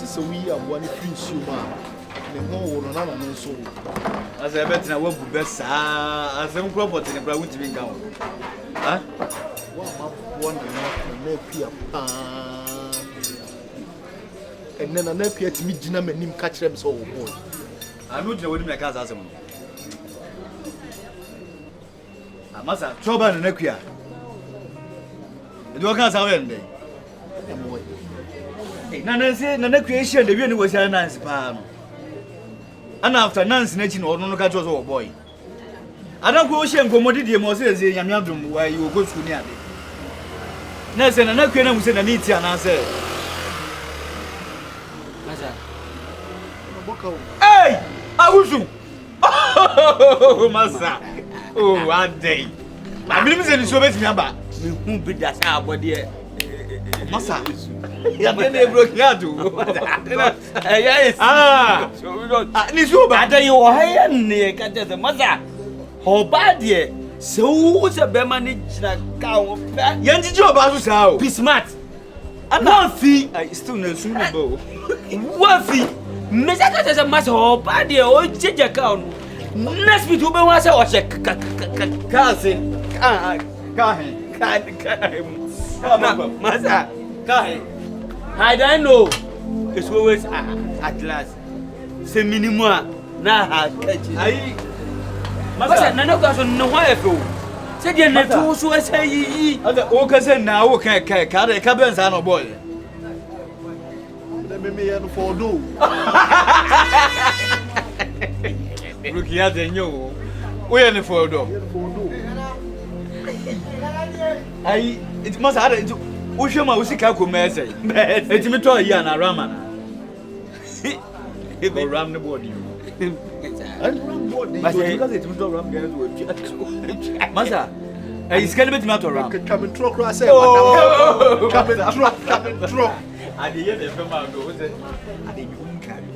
so we are one prince you man. The whole no no so. As I bet na wo bu besa as em crop in the bra wuti bin down. Huh? One no pia pa. And then na pia ti mi gina manim ka kire me so wo boy. I know the wodi me ka asem. Amasa trouble na nakua. Do kan sa we ndey. Na nakua ehia de wi ni wo sia Nancy pa no. And after Nancy na chi no no ka cho so boy. Ada ko ohia nkomodi die mo se ze nyame adum wa yi go school ni ade. Na se na nakua na mu se na ni ti ana se. Masa. Hey! Awusu. Oh, masa. Oh, one day. I believe in so best number. Me be that abode. Masa. Ya dey broke ya do. Yes. Ah. So we don't. Ni so ba dey wo ha ne ka just masa. Ho ba dey. So se be manage na ka wo. Yan ji oba so sa o. Be smart. One fee. I still no so no. One fee. Mesaka just masa ho ba dey o jeje ka no. Next week, we want to watch a cousin. I don't know. It's always at last. Say minimum. Now, I. Masa, none of us know why I feel. Say, you're not too so say, oh, cousin, now, okay, carry a cabin, son of boy. Let me for do. Looking at the new, we are in the photo. It must have it. Ushama Usikaku message. It's me to Yana Ramana. He will ram the body. Because it's to ram girls. Massa, he's going to be not around. Come and throw across. Come and throw. I didn't hear the I didn't carry.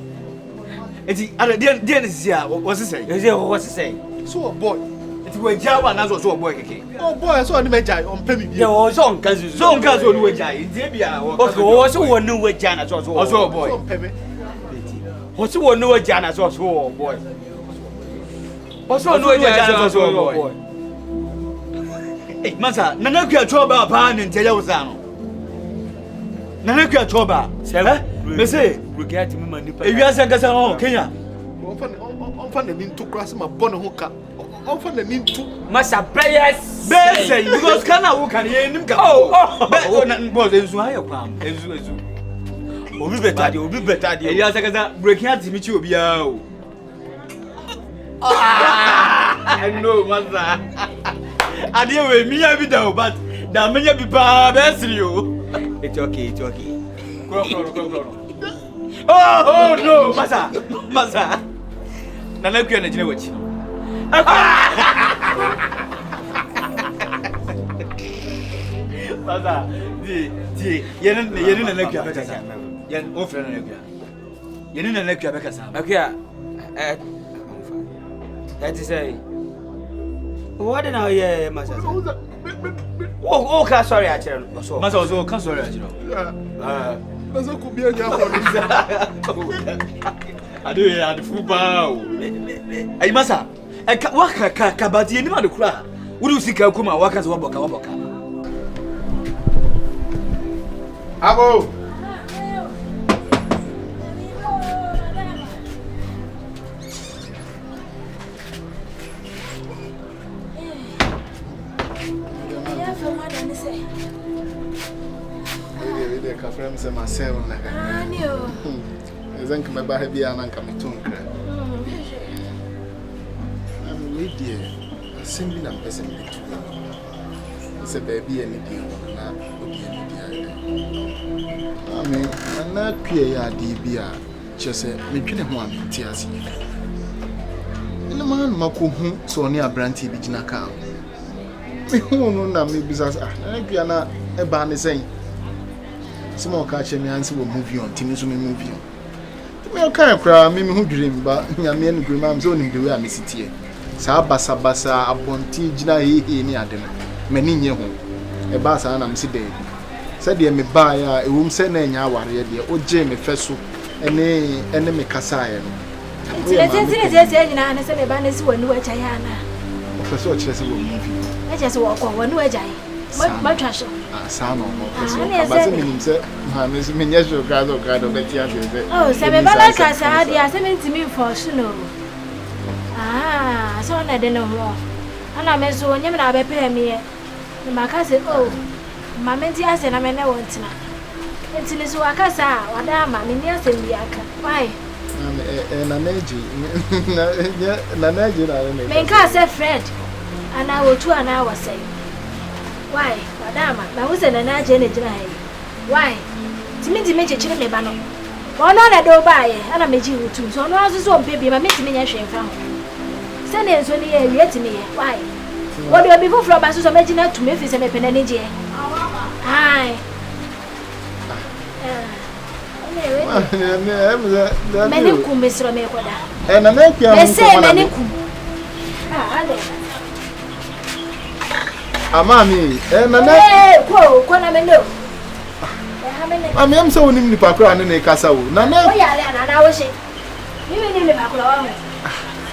Dear is here. What's he say? What's he say? So a boy. It was Java and also a boy. Oh boy, I saw the Majai on Pemmy. There was on cousin. Some cousin who were Jai. Debia was who knew where Jana was also a boy. What's who knew where Jana was also a boy? What's who knew where Jana was also a boy? Hey, Massa, Nanaka Choba Pan and Telosano. Nanaka Choba, Sarah? Messay, regard to me, my nipper. If you ask us all, Kenya. Often the mean to cross my bonnet hooker. Often the mean to Massa prayers. Bessay, because Kana who can hear him go. Oh, was a Zuaya palm. Will be better, will be better. Yes, I can break out to meet you. I know, Massa. I deal with me every day, but there may be bad you. It's okay, it's okay. Oh no, Massa. Nana kuya na jine wachi. Massa, di, yenu nana kuya beka sa. Yen ofre nana kuya. Yenu nana kuya beka sa. Akuya, that is say. What now ye, Massa? Oh, okay, sorry, I tell you. Massa also, can sorry, I tell you. That's a could be a job for I do it at the football. Hey, Massa, I can't work a cabati anymore to cry. Would you see Kakuma work as Wabaka? Abo! Friends and myself, I knew. Thank my baby and come to I'm with you. Simply not person. It's a baby and a deal. I mean, I'm not clear. DBR just said, making one tears. In the man, Maku, so near Branty Bijinaka. Me who know me business. I can't a band is saying. Some more catch me and see what movie on. Timmy, so movie on. Me can't cry. Me who dream, but me and dream. I'm so in the way I miss it here. Sabasa abonti jina he ni adena. Many nye home. Basa and I'm see dead. Said me buy a room, send a yawari, dear. O Jamie Fesso. ene me kasa ye no. It's na na se me ba na si wonu acha ya na. Ofeso o kire se wo mu fi. Acha se wo ko wonu acha ye. Ma twa so. Ah sa no no ofeso. Abase me nim se ma me se me nya so grado beti ase se. Oh, se me ba na kasa dia se me ntimi for so no. Ah, so na de no ho. Ana me so nyem na be pe me ye. Ma ka se oh, ma me ti ase na me na wontina. Ntini so akasa wada ma me ni ase bi aka. Why? Na neji na me. Me ka se Fred. Ana wotu ana wasai. Why? Madama, na wo se na na je na jina he. Why? Timi chechire me ba no. Ono na do ba ye, ana meji wotu. So no aso so mpe bi ma me timi nya hwenfa ho. Se na enso ni ye wie timi ye. Why? Wo do bi foforo ba so meji na tumi fi se me pena ni je. Hai. Meni kum besro me koda. Na me kia me se meni kum. Ah, ale. Amami, na na. Ko na me no. Ami am se wonim nipa kra ne na kasa wo. Na na. O ya le na wo she. Mi me ni nipa kra wa ho.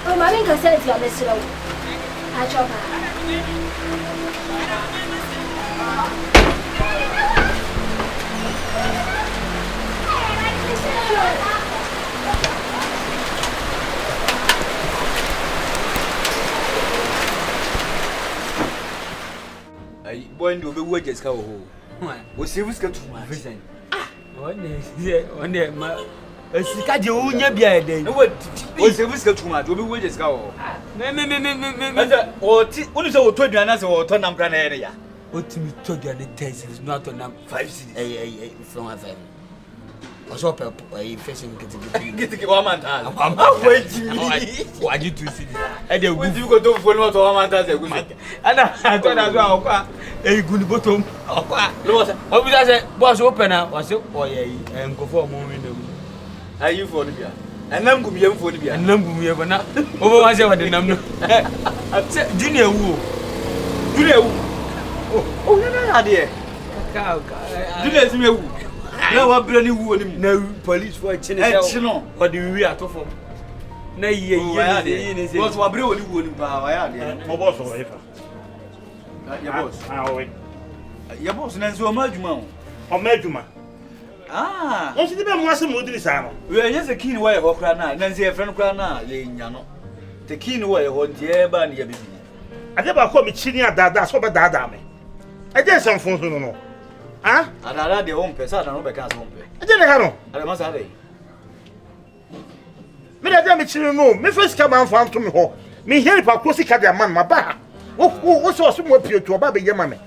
O ma mi ka se ti o besro wo. A chopa. Boy, no be wages ka ho. We save us to my vision. One day my sika de unya bia den. No what? We save us to my do be wages ka ho. Me. O ti, onu se o to aduana se o to nam kra na ere ya. O ti mi to aduana 10 cedis, no to nam 5 cedis. From 5. Also facing get one man tell. I'm waiting. Why you to see? And they will go to phone what one man tell. And I told as well, good bottom. No, we say boss open now. Was it? Oh yeah, and go for a moment. Are you for the beer? And them go be for the beer. And them go be ever now. Over one say what the number. Junior who? Oh, no, dear. Junior is me who? Na wa brani wu onim na police for chine or the we atofo na ye ne say boss wa bre oni wu onim pa wa ya de mo boss o efa ya boss we ya boss na nso o ma adwuma o ma adwuma o si de be mo ase mo diri sa no we anya se kin wa ye ho kra na nse e friend kra na le nya no te kin wa ye ho die ba ne ya bibi ade ba ko mi chini adada so ba dada me e je sanfon so no ah adara de home pesa na no be kan so home e je ne ha no ade ma sa dey me da me chiri no me first come am fan to me ho me here pa ko sika de man ma ba wo so mo pio to ba be ye ma me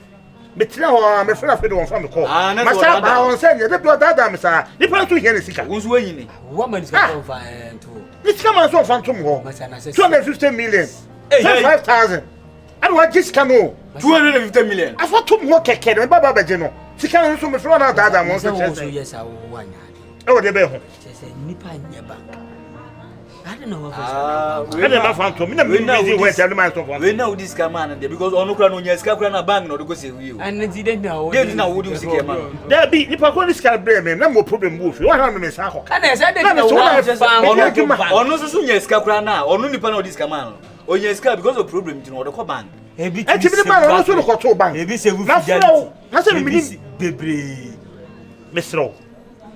me tira ho me fira fe de won fa me ko ma sa ba on se ye de do dada me sa ni pa to here sika wo so yin ni wo ma ni sika to fa to ni sika ma so fan to me ho 250 million 5,000 I want this cano 250 million I thought to mo keke me baba beje no sika nso me fira na dada mo so chese yes I want e wo de be ho chese nipa nya bank I don't know what was I never found to me na me busy when tell man so for we know this can man there because onu kra no nya sika kra na bank no do go say we o and didn't know they na wo do sika man there be nipa ko this can blame me na mo problem wo fi wa ha me sa ko kana say dey na wo onu so nya sika kra na onu nipa na this can man o nya sika because of problem tin o de ko bank e bi ti man onu so ko to bank e bi se wu fi na say me ni bebre mesro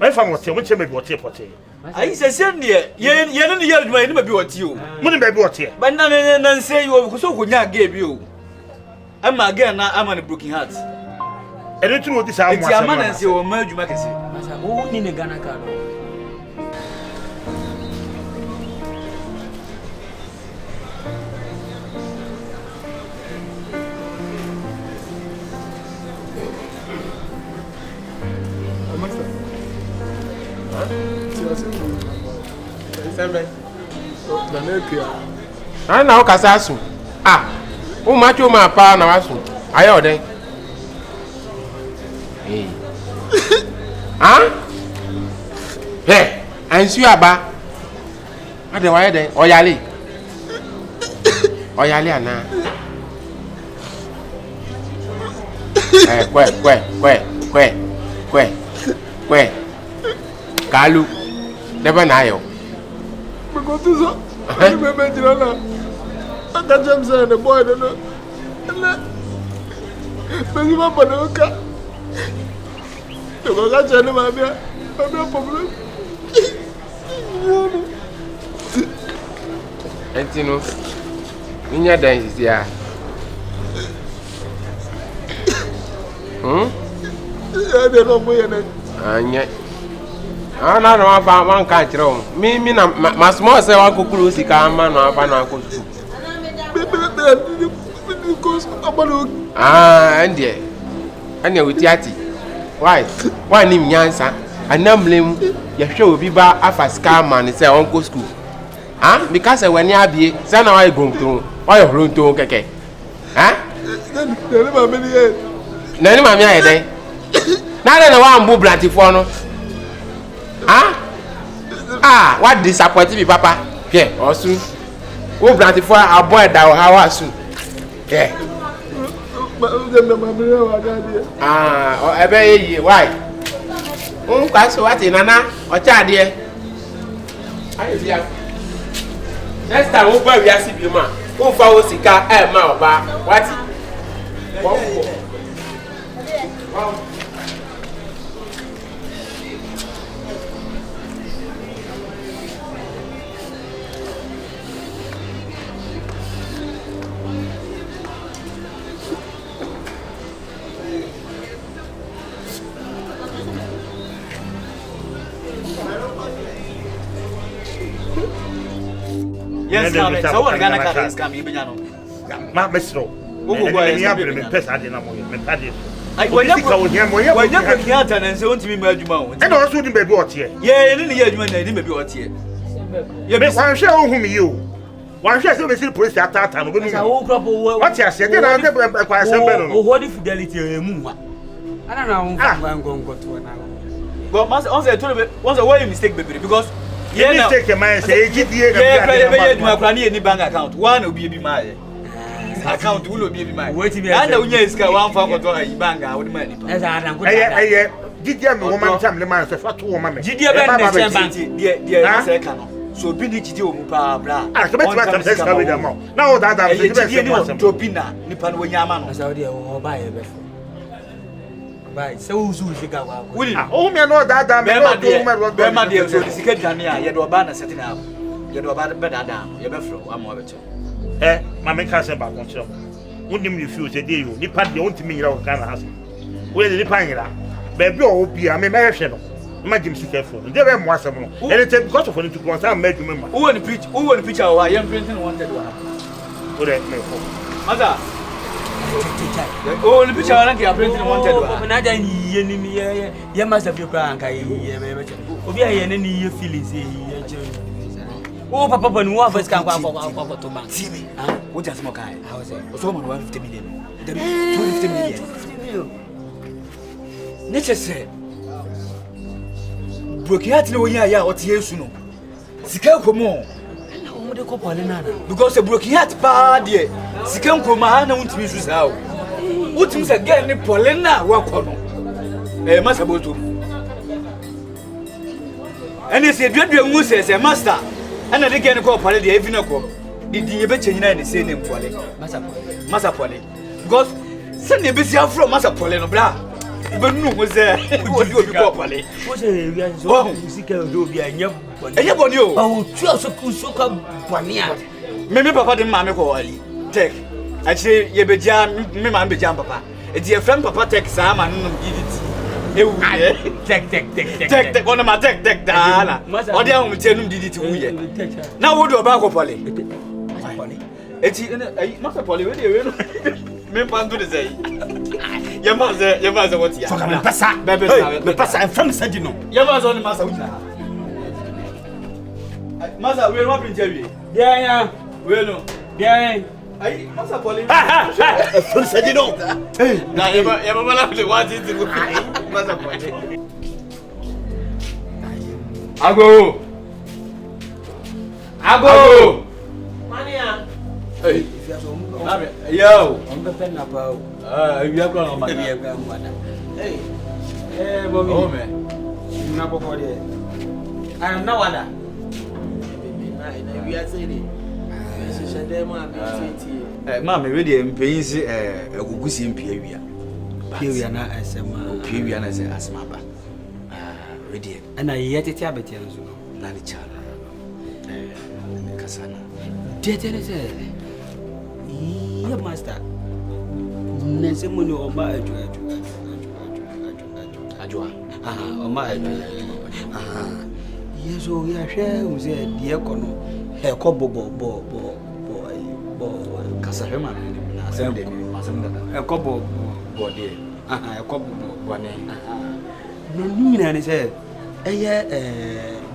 my fam what you che me bi what pote ayi se se ne ye no ne yar duma ye ne bi what o mo ne bi what ba na say you ko so ko nya ga bi o ama ga na ama ne broken heart e no tun o di sa mo asema ti ama na se o ma adwuma kese masa o ni ne gana ka no na o kasa asu o ma cho ma pa na asu ayo den ansu aba ade wa den oyale ana kwe kalu Never know. Because this is I remember I got James and the boy, don't know. But you want to go catch any man here. I'm not problem. And you know, in your dance, yeah. I don't know where. And yet, I don't know about one country. Me, my small say, I could close the car man or banana. And yeah, and you're with Yati. Why name Yansa? And now blame your show be by a scar man and say Uncle School. Huh? Because when you be, son, I go to why you run to okay? Huh? None of my day. Now I want to blanty for no. Huh? Ah, what disappointed me, Papa? Yeah, or soon. Who blanty for a boy that how soon? Yeah. Ah, I bet you why? That's what in Nana or Chad. Next time, we'll buy a CP man. Who follows the car at my bar? What? Yes, ma'am. So what Ghana car is coming, you know. Ma mesro. Who go ya bre me pesa de na mo me pade. I when you can't and so want me adwuma. E na so di be bi otie. Yeah, you need adwuma na di me bi otie. Yeah, me wan hwe ohun mi yo. Wan hwe se be si police atata no be mi. What you say? Dey na dey kwa sembe no. Oh, what fidelity emu wa. Ana na won fa ngongo to na. But once a way mistake baby because yeah, mistake man say ejidie na be akwa na any bank account one obi bi ma account will be my waiting and unya iska one fa koto ayi bank a wodi ma ni pa esa adan ko eh jidie me woman tam le man say fa to woman me jidie be na say bank dia say ka no so bi ni jidie o mu pa bra ah ke betima tam say ska we dem na o da be jidie ni to bi na ni pa no wonya ama no esa o dia o ba ye be bye so uzu sika kwa wuli o me no da me no to woman be ma dia so sika dwane a ye do ba na setting up ye do ba be da ye be fro am o be che ma me ka se ba kon chiro wonim you feel say dey you ni pa dey won timi yira o kana has we dey ni pa yira be bi o bia me hwe no ma jim sika fro dey be mo asem no anything because of anything to say ma adwuma ma who won picture wa yam printing wanted wa o dey me fo maza oh the picture wa na printing wanted wa na ja ni ye ni ye ma sa fi kwa anka ye me me che obi aye ne ni ye feelings ye che oh papa banu wa first kan kwa to bank see me what just more kai how say so man 150 million 250 million nature say brokiat no yin aya o tie su no sika komo na o mo de ko pole na because brokiat pa de sika nkoma na untimi su sa o untimi sa get ni pole na wa ko no masa boto ene se duadua mu se master ana de get ni ko pole de even ko di ye be chenyina ni se ne pole masa pole because se ne be si afro masa pole no bra benu mo se odi obi ko pole o se wi an so sika do obi anya enye boni o o tu so ka boni a me papa de ma me ko ali tek achi ye be ja me ma be ja papa e di e friend papa tek sa ma no giditi ewu ye tek ona ma tek da na o de ahum tenum diditi wu ye na wo do oba ko pole eti ayi masa pole we de we no me panto de sei yama ze what ya fuck me passa me passa en fam sadi no yama zo ni masa wujina masa we no print awie dia we no dia ayi masa pole fam sadi no na yama mala le wati ti masa pole ago mania hey yo on be pen na pa we are going on my hey mommy oh man na boko de And no other. We are saying Mammy, really, and pains a good sim period. Here na SMA. Period as a asmaba. Ready. And I yet a tablet, Nanny child. Cassana. Dear, yeah, master. Nesimono or my Ajua. Or my yes, oh, yeah, share was a diacono, her cobo Casahema. A couple body, a couple one. No, and said,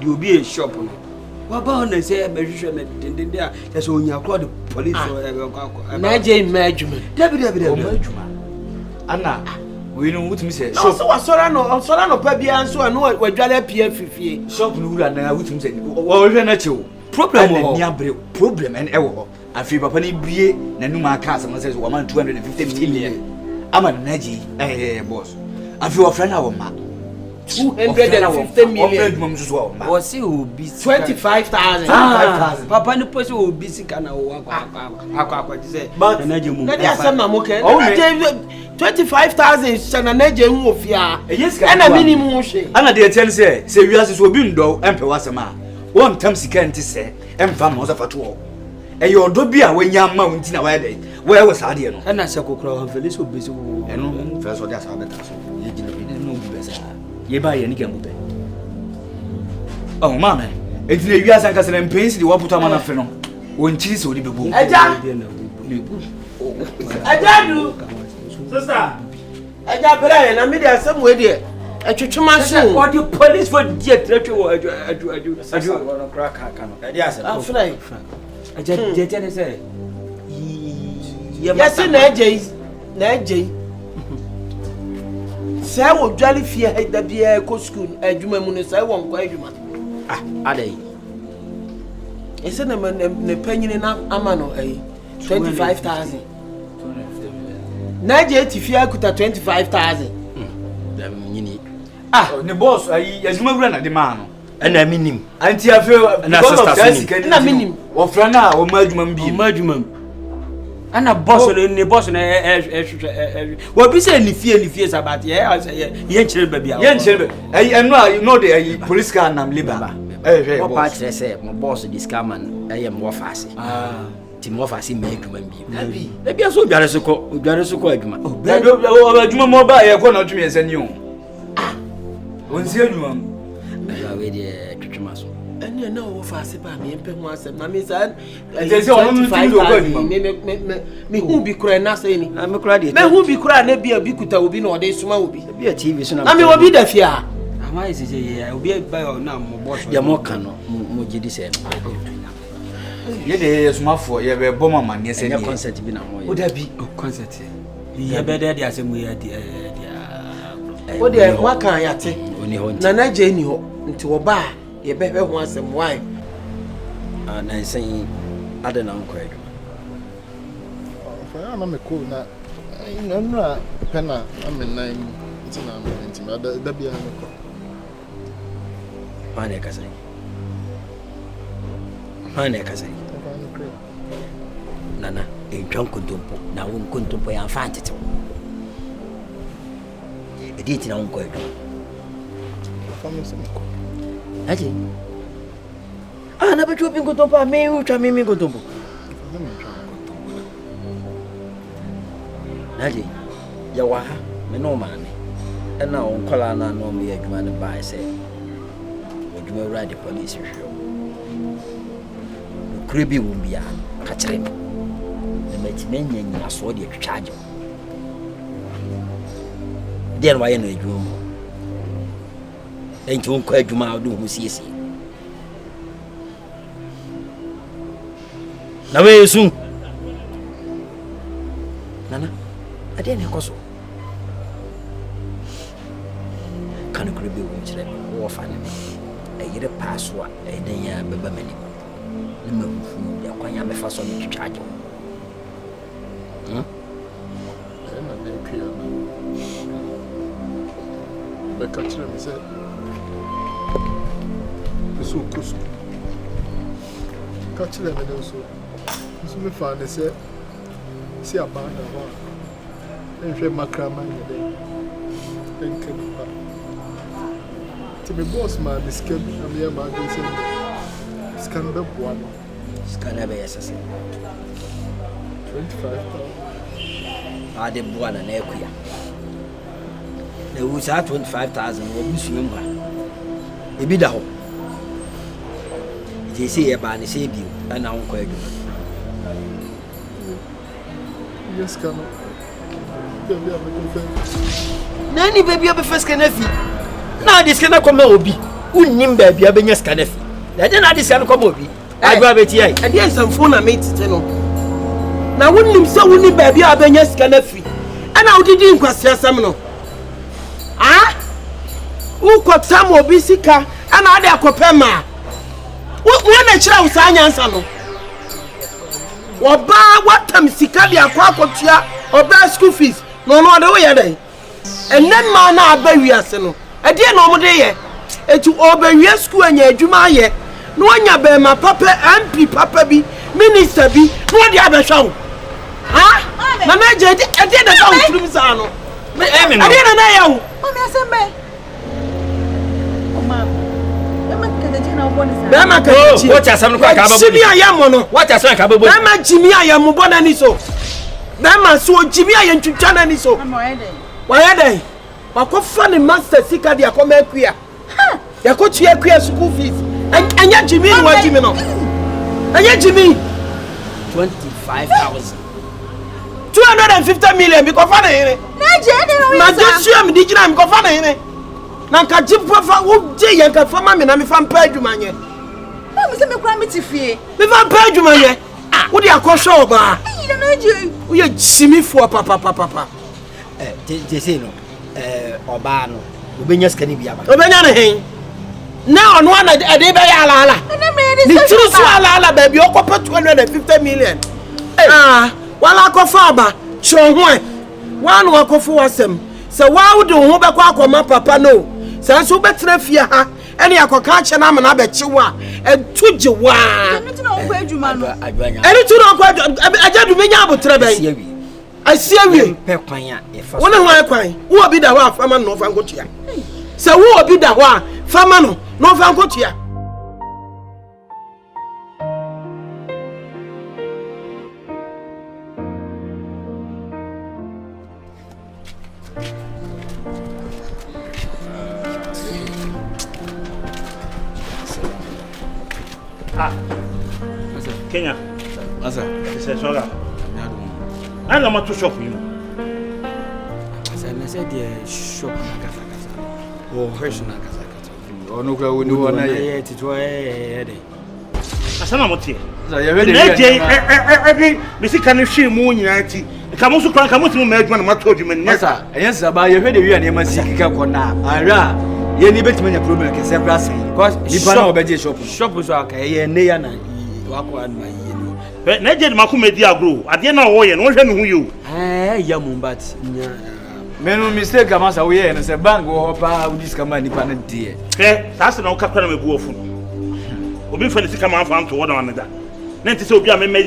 you'll be a shop. What about they say, magician, there, that's when you call the police or a magic management. Anna, we know what me say. So I saw no Pabia, so I know what Jala PF Shop Lula and I would say, well, natural problem and error. I feel Papani Brie, Nanuma Casa says 250 million. I'm a Naji, boss. I feel a friend of ma. 250 million. As well. Was he will be 25,000. Papa, the person will be sick and I walk. But that's some okay. 25,000 Sananeja Mufia. Yes, and a minimum. Anna, dear, say, we are so being though, Emperor Wasama. One time she can't say, Emperor was of a tour. And your dobia when young mountain away. Where was Adiano? And I said, Crow, Felice will be so. And first of that's how better. You didn't know best. You buy any game. Oh, mamma, it's the US and Castle and Pains, the Waputaman Feno. When cheese will be boom. Sister, I got Brian, I'm media somewhere there. I should soon. What the police for dear treachery? I do crack. Yes, I'm flying. I just say, yes, Najay. Say, what jolly fear had the beer co school, a Juma Munis, I won't quite you. Ah, are they? It's in a penny in Amano, 25,000. Najay, if you could have 25,000. Ah, the boss, as my brother, the man. And I mean him. Auntie, I feel and I mean him. Or Frana or Mergman be Mergman. And a boss in the boss and what we say any fears about yeah, young children, young children. I know the police car and I'm living. What part I say, my boss is this man, I am more fast. Tim of us in Mergman be. Maybe I saw Jarasuko, oh, Juma Mobile, I cannot to me as a new. When's your room? And you know, fast by me and pay myself. My miss, I me who be crying, not saying, I'm a credit. Men who be crying, maybe a bikuta will be no day, small be a TV. I mean, will be the fear. Am I say, I'll be by or now, boss, Yamokano, Mujidi said. Yes, my for you have a bomber man, yes, and your concert be now. Would that be a concert? You better the same way. What the what can I take? Nana Jane, into a bar. You better want some wine. And I say, I don't know, quite. I'm a cool now. I'm not penna. I'm a 9. It's an amount. That'd be a Panecasay. Panecasay. Nana, a drunk dumpo. Now, one couldn't pay and find it. It didn't know quite. Aje. Ah, na betu pingo tompa me ucha mimi go tompo. Aje. Ya wa ha, me no ma me. E na on kwala na no me adwuma ne ba say. Adwuma wura the police hwehwe. Okure bi wo bia, ka kire me. Na me ti mennya aso de twitwaje. Den wa ye na adwuma. Ain't you quite Juma do who sees it? Now, very soon. Nana, I didn't have so. Can you be which let me war family? I get a password, and then you have a many. The move, the Quanya first on to charge. But catch them, he said. so kusu. Catch them and also. So me find they say see abanda one. And she makrama in there. Thank you. To me boss man this can I'm here man this scan the one. Scan be yes 25,000. I did one and equia. There was 25,000 or Muslim. A bit of they say about the save you and now quite yes, can Nanny baby of a first canafi. Now this cannot come obi. Unim baby of a canafi. I didn't this can come obi. I grab it here. And yes, some phone I made to tell. Now wouldn't him so wouldn't baby of a canafi. And how did you question some? Ah? Who got some obisika and other copema? What a child Sanyasano? What time Sicadia Quacotia or bad school fees? No other way a day. And then man, bury us. I didn't know day. And to obey your school and your Jumaye. No one ya bear my papa MP Papa be Minister be what the other show. Ah? Manager, I did a house to Misano. I didn't know. What are some Jimmy I am one? What are some Cabo? Bama Jimmy I am Mubana so. Bama so Jimmy I am to Chana so. Why are they? What funny master Sika dia come queer. Ya coach here queer school fees. And yet Jimmy what Jimmy no. And yet Jimmy 25,000. 250 million because funny. Na just you am digital because funny. Na ka jipo fa wo je yan ka fa ma me na me fa mpa adwuma nye ma me se me kura me ti fie me fa mpa adwuma nye wo de akosho oba yi na je wo ye jimi fo papa je say no oba no obenya skani bia ba obenya ne hen na ono na de be ya ala na me ni tru so ala ba bi okopa 250 million wala akofa ba so ho e wan akofa wasem se wa wo de ho be kwa akoma papa no se so betra fie ha ene akoka che na na be chewa etuji wa enu ti na wo kwa adwuma no enu ti na kwa ajadu menya abotre ben asiewie pe kwan a efa wona ho kwan wo obi da ho afama no fa nkotua se wo obi da ho a fama no no fa nkotua Kenya. Asa. C'est ça. Ah non, ma tout shop you. Asa na say the shop na kasa. Oh, fresh na kasa. Oh no kwa woni wona ye tito de. Asa na motie. Asa ye we de me si kan hwe mu nyina ti. Ka mo so kran ka mo ti mo ma adwuma na ma to adwuma ne. Asa, yes aba ye hwe de wi na ma sikika kona. Ara ye ni betime na problem ke se bra sai. Because lipa na obeje shop so aka ye ne ya na wako an ma ye no. Na je ma ku medi agro. Ade na wo ye no hwe no hu yo. Ya mumbat nya. Menu mistake amasa wo ye no se bank wo pa udis kama nipa na die. Sa se na wo kakra na mebu ofu no. Obi fa ni sika ma fa nto wo na da. Na nti se obi a me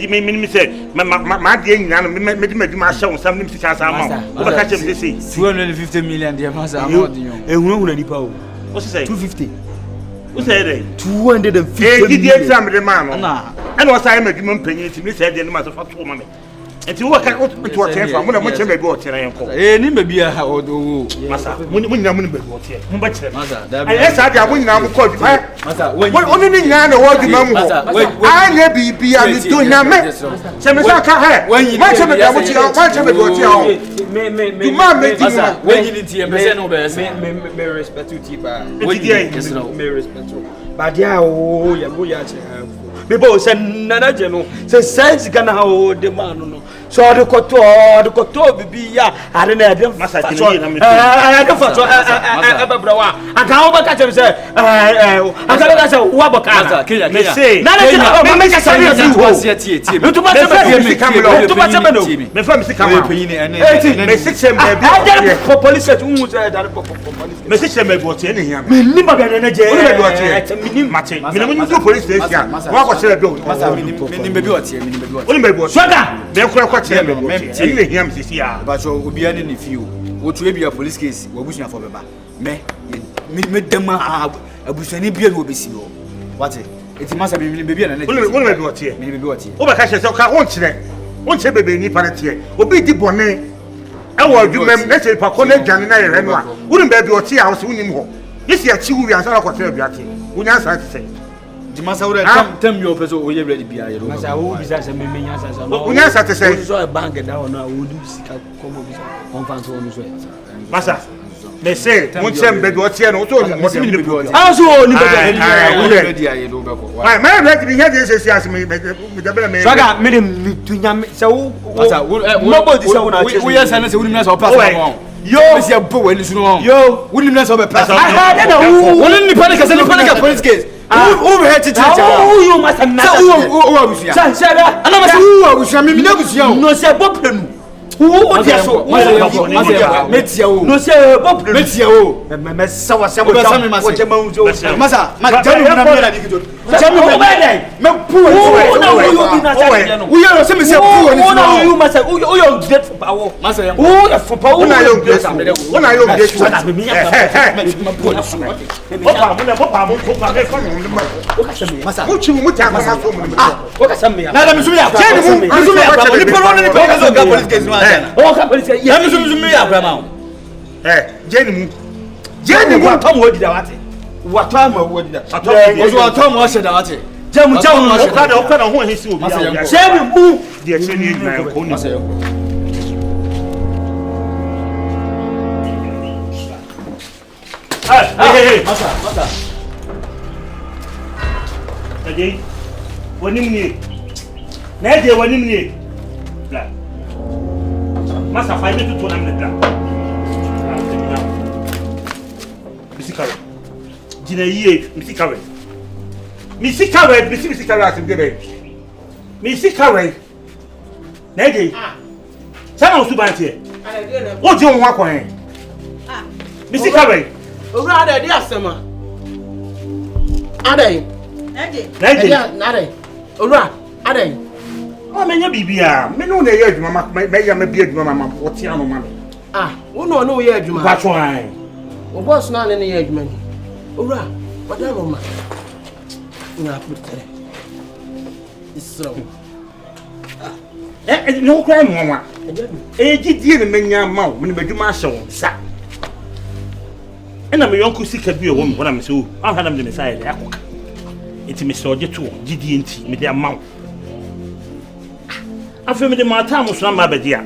se ma de nyina no me di madwuma ahye wo sam ni sika sa ma. Wo ba ka chem se 250 million de masa amodi yo. Ehunu nipa o. What say? 250. Who say that? 250 million. Did you examine the man? No. And what I made him penny to me said the matter for 2 money. And to work out to attend from when I want to make what I call. Any maybe I do. Massa, when you know what here. Massa, yes, I wouldn't now call you. Massa, when only Nana was the mamma. I may be and doing now. Semaka, when you might have what you want to you when you didn't hear me respect to Tiba. May respect. But yeah, oh, yeah, Bebo se nana je no se sense kana o de man no so de koto bibi ya ade na ade Masa kini na me ade foto ebebrawa aka o baka chem se aka baka se wa baka me say na na me ka say you to me from sikama me sikse me for police to mu say that police me sikse me bo tie ne hia me ni ba na je me do tie mate me no mu police station wa ko sele do masa me ni bebi otie me ni bebi otie oni me bo soga me kura kwa tie me bo tie ne hia me sisi ya ba so obi ani ne fio wo to ebia police case wo busu afọ beba me dema abusani bia no obesi wo wate eti masa me ni bebi na na oni me bo tie me ni bebi otie o ba ka se ka won kire bebe ni pa na tie obi di bone e wo adwumam na se pa ko na dwane na yere no a oni be bi otie a wo se wonim ho yesi achi wu wi ansa na ko tere bi ate wonya sa te di masa wo tem yo peso o ye ready bia yero masa wo bi sa se me nya sa no wonya sa te se so e bank da ho na wo di sika komo bi sa on fan so no so masa me say won chem be bi otie no so mo se ni be otie ah so ni be ready yero be ko why me ready bi here dey say as me da bela me soga me de tunya se wo masa mo bo di se wo na che wo ye sa na se wo ni na so pass mo yo se bo wani suno yo wo ni na so be pass ah na wo ni pa na ka se ni pa na ka police case who had to touch who you must have not who abusia sanshara ana must who abusia me na abusia no se bopenu who dia so metia o no se bopenu metia o me sawa se mo jam o jama unzo masa ma jam na me na dikito jam na me pu o na wo you bi na sa no wo you se me se pu o ni so no you masa o you get for power masa ya o for power na you get o na you get Papa, masa uchi muta masa so mu okasamia na da misumi ya misumi ya ni poro ni poro so ga police case no ana o ka police case ya misumi ya bra ma jeni mu atom wodi da wate watom wodi da o so atom o she da wate jemu no she da o ka da ho hisi obi ya jemi mu de che ni na ko ni hey masa Ajay, wanim ni. Na je wanim ni. La. Masa fa ile tutu na mleta. Misikawe. Jina yiye misikawe. Misikawe asim gebe. Misikawe. Na je. Sana usu bantie. O je won akwan. Misikawe. Owura ada di asema. Adai. Nade. Olua, adai. O menya bibia. Me no na ye adwuma me ya me bi adwuma mama. O tia no mama. Ah, wo no no ye adwuma. Ba so an. O boss na ne ye adwuma ni. Owura, wada mama. Na putere. Isro. No cry mama. Gidie ne menya ma wo me badwuma ahye wo sa. Ena me yonko sika bi e wo me wona me so. Aha na me de sai ya koka. Iti me so jeto gidie nti me de amaw afa me de mata mo so na ma badia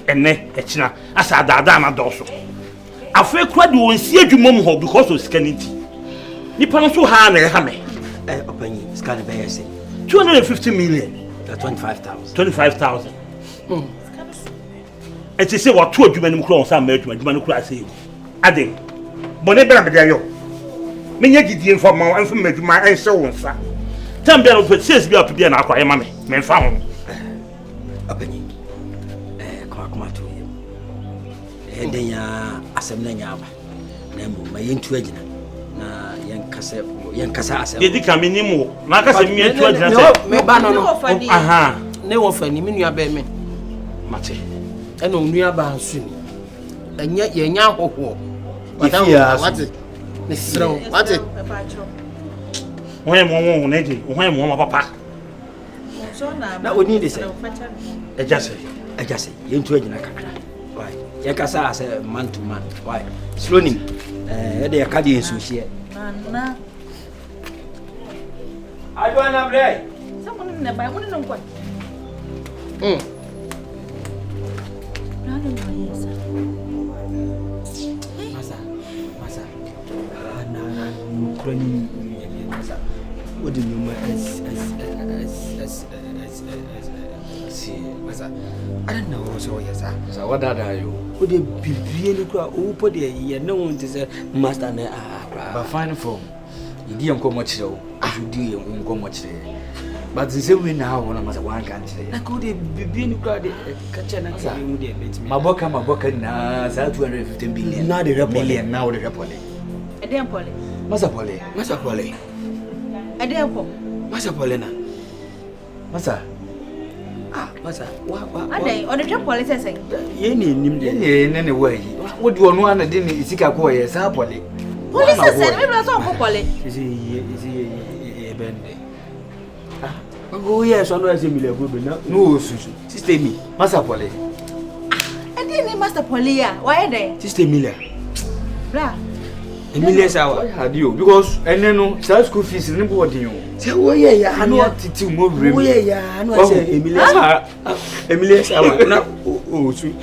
enne ekina asa daada na doso afa kura de wonsi adwumom ho because of scan nti nipa no so ha na ha me opanyi scan be yesi 250 million 25,000 eti se wa to adwuma nim kura on sa ma adwuma no kura se ade bone bra me de ayo menya gidie mfa ma mfa madwuma enhye wonsa tambia no pese bia opia na akwa yema me mfa ho apanyi kwa to yem denya asem na nya aba na mo ma yentu agina na yenkasa asem ye dika menimo na akasa me yentu agina se me ba no aha ne wo fani me nua ba me mate ena onua ba ansu ni enya yenya hoho wate Nesro, wate. Oye mo na je, oye mo papa. Na oni de say. Ejase. Yentu agina kakra. Why? Yakasa as a man to man. Why? Slonim. De yakadi ensu hie. Na. Adwa na bre. Someone na ba, woni no kwa. Na no yesa. What do you mean? See, I don't know. So yes, sir. What are you? Would they be really crowd? Who put the no one to say master? But fine form. You didn't come much so. You didn't come much there. But the same way now, one of one country. I could be in crowd. Catch an answer. My book, now, 250 billion. Now the million, now the repoli. A damn poly. Massa Polly. A damn poly. Massa Polina. Massa. Massa, what? A day on the job policy saying. In any way. What do you want to do? Is it a boy? Is a poly? Police said, we were so poly. Is he a bendy? Oh, yes, I know as a million. No, Sister me, Massa Polly. I didn't Master Polia. Why are they? Sister Miller. Blah. Emilia's hour had you because and then no school fees in the you. Say, oh, yeah, I know to move. Oh, yeah, I know. Emilia's hour. Now, oh, sweet.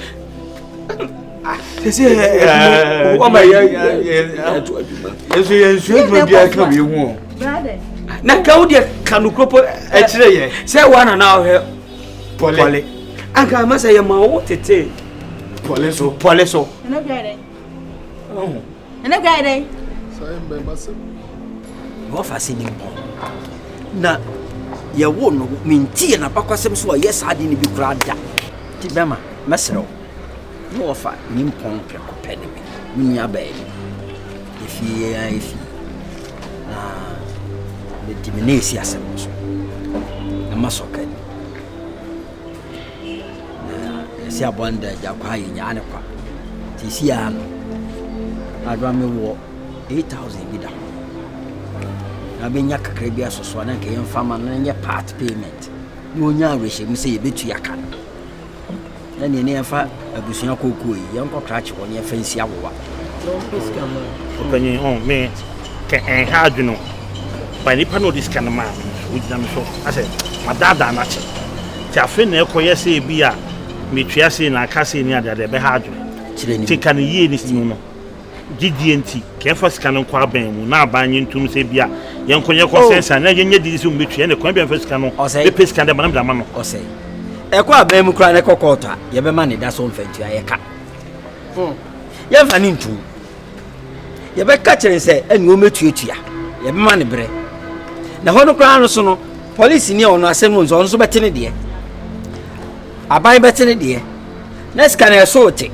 They say, oh, my, na Claudia can cropo actually say one and now here Polly anka masa ya ma wo tete Poliso and a guy oh and a guy Say be masem wo fa se ni na ya wo no mintie na pakwasem so yes ade ni bi kura da ti bema mesero no fa ni mpon preko pene mi ni abai ifi the diminesi asemso na masoka na si abonda jakwa yenya ne kwa ti si ya no adwa me wo 8000 bida na benya kakra bi asoso na nke yemfa ma na nye part payment ni onya areshe mi se yebetu yaka na ne yemfa abusunya kokoyi yenko krache wonye fansi awowa openye on me can hard no by the panel this kind of man with them so I said my dad na che ti afi na ekoye se bi a metwa se na aka se ni ade be hard ti kan yi ni sinu no GDNT ke fa sika no kwa ban mu na abanye ntum se bi a yenkonye ko sensa na yenye di se metwa ne kwa ban fa sika no be pesika de manam da ma no o sei e kwa ban mu kra ne kokota ye be ma ne da so mfantu ayeka ye fa ni ntu ye be ka kire se eni o metuatua ye be ma ne bre na hono kra no so no police ni ono asem no so betene de aban betene de na sika na so te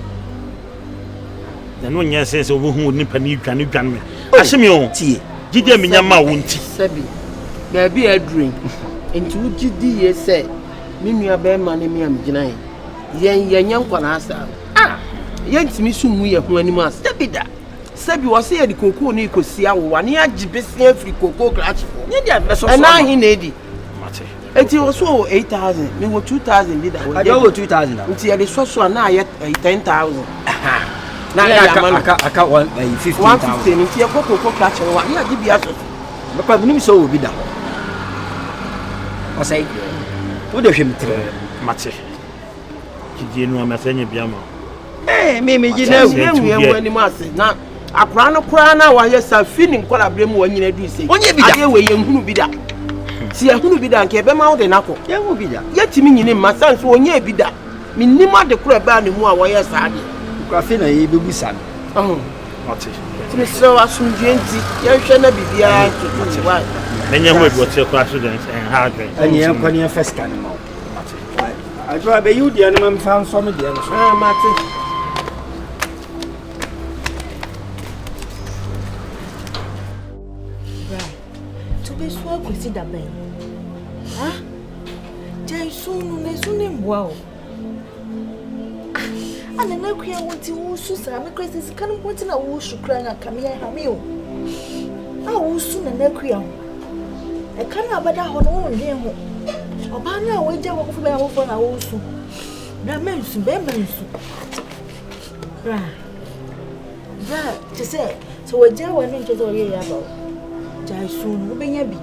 na no nya sense obo hu nipa ni dwan me asemi o tie gidi me nyama wonti sabi ba bi adrin enti wo gidi ye se me nua ba ma ne me am gina yen yen nkwa na asa yen timi sumu ye ho anim asa sabi wo se ye di koko ni ikosi awo ne agibesi afri koko clutch nye dia beso so na hi na edi mate eti wo so 8000 me wo 2000 bi da ajo 2000 nti ye di so na ye 10000 na aka 150,000 nti ye koko clutch wo ne agibi aso bakwa binim so obi da o sai wo de hwem tire mate gidi enu amasenye biama me gina we anim ase na akura no kura na wa ye sa feeling kola brem wa nyina du sei ade we ye hunu bi da si ye hunu bi da nke be ma wo de nako ye hunu bi da ye timi nyine ma san so onye bi da minima de kura ba ne mu a wo ye sa ade kura fe na ye bebusa no mate timi so asunje nti ye hwe na bibia tutu wa enye ho ebi ote ko accident en hardware enye enko ne first can ma mate ajo abe yudi an ma fan so me de no mate Swa kwesi da ben. Ha? Jai sunu ne sunu mbwa o. Ana na kuya wonti wusu sa me kwesi sika no wonti na wusu kra na kamia ha me o. Wusu na kuya ho. E kana abada ho no wonde ho. Oba na waje wo kofu be wo fo na wusu. Na mensu be mensu. Bra. To say so waje wo no nche so ye ya ba. Jai sunu obenya bi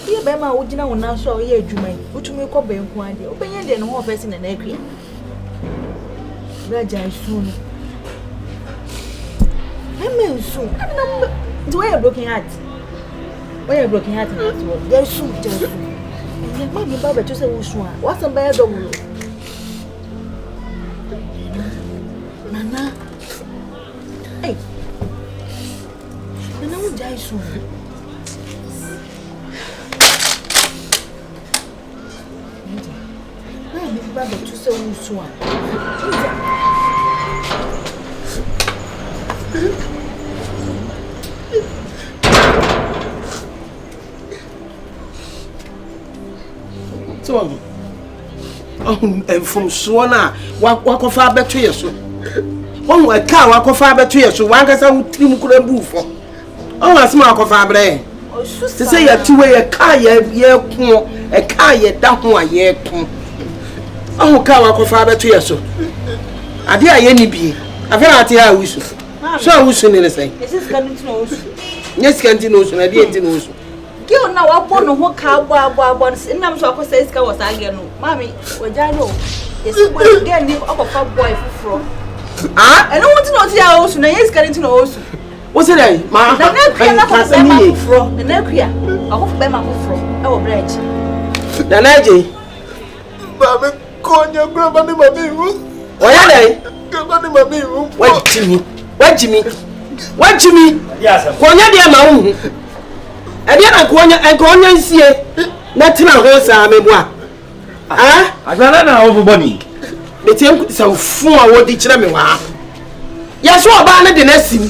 ye be ma wogina wona so o ye adwuma utumi ko be nko ade obenya de no ho ofesi na na akua bra jai sunu emensu do you broken heart Why you broken heart and that's what? There's soon, just soon. And your mommy, Baba, just say, what's a bad dog? Nana. Hey. Nana will die soon. Mommy, Baba, just say, So, and from Swana, walk of our better years. One way car, walk of our better years, so one gets out to could move for. Oh, a smoke of our brain. To say a 2-way a car, ye a car, ye down one year. Oh, car, walk of our better years. I dare any be. I've had here, I wish. So I wish anything. This is coming to know. Yes, can't know, I didn't know. You now I want no car once in them so I say was again. Mammy, when I know, it's again up a boy from. Ah, I don't want to know the house, and I is getting to know. What's it? Ma, the neck from the neck here. I hope Bema from our branch. The Naji. Mamma, call your grandma in my room. Why are they? Grandma in my room. What, Jimmy? What, Jimmy? What, Jimmy? Yes, Konya dear Maun. And then I go and see nothing a horse. I'm a boy. Ah, I don't know everybody. The team some fool what did you mean? Yes, what about the next scene?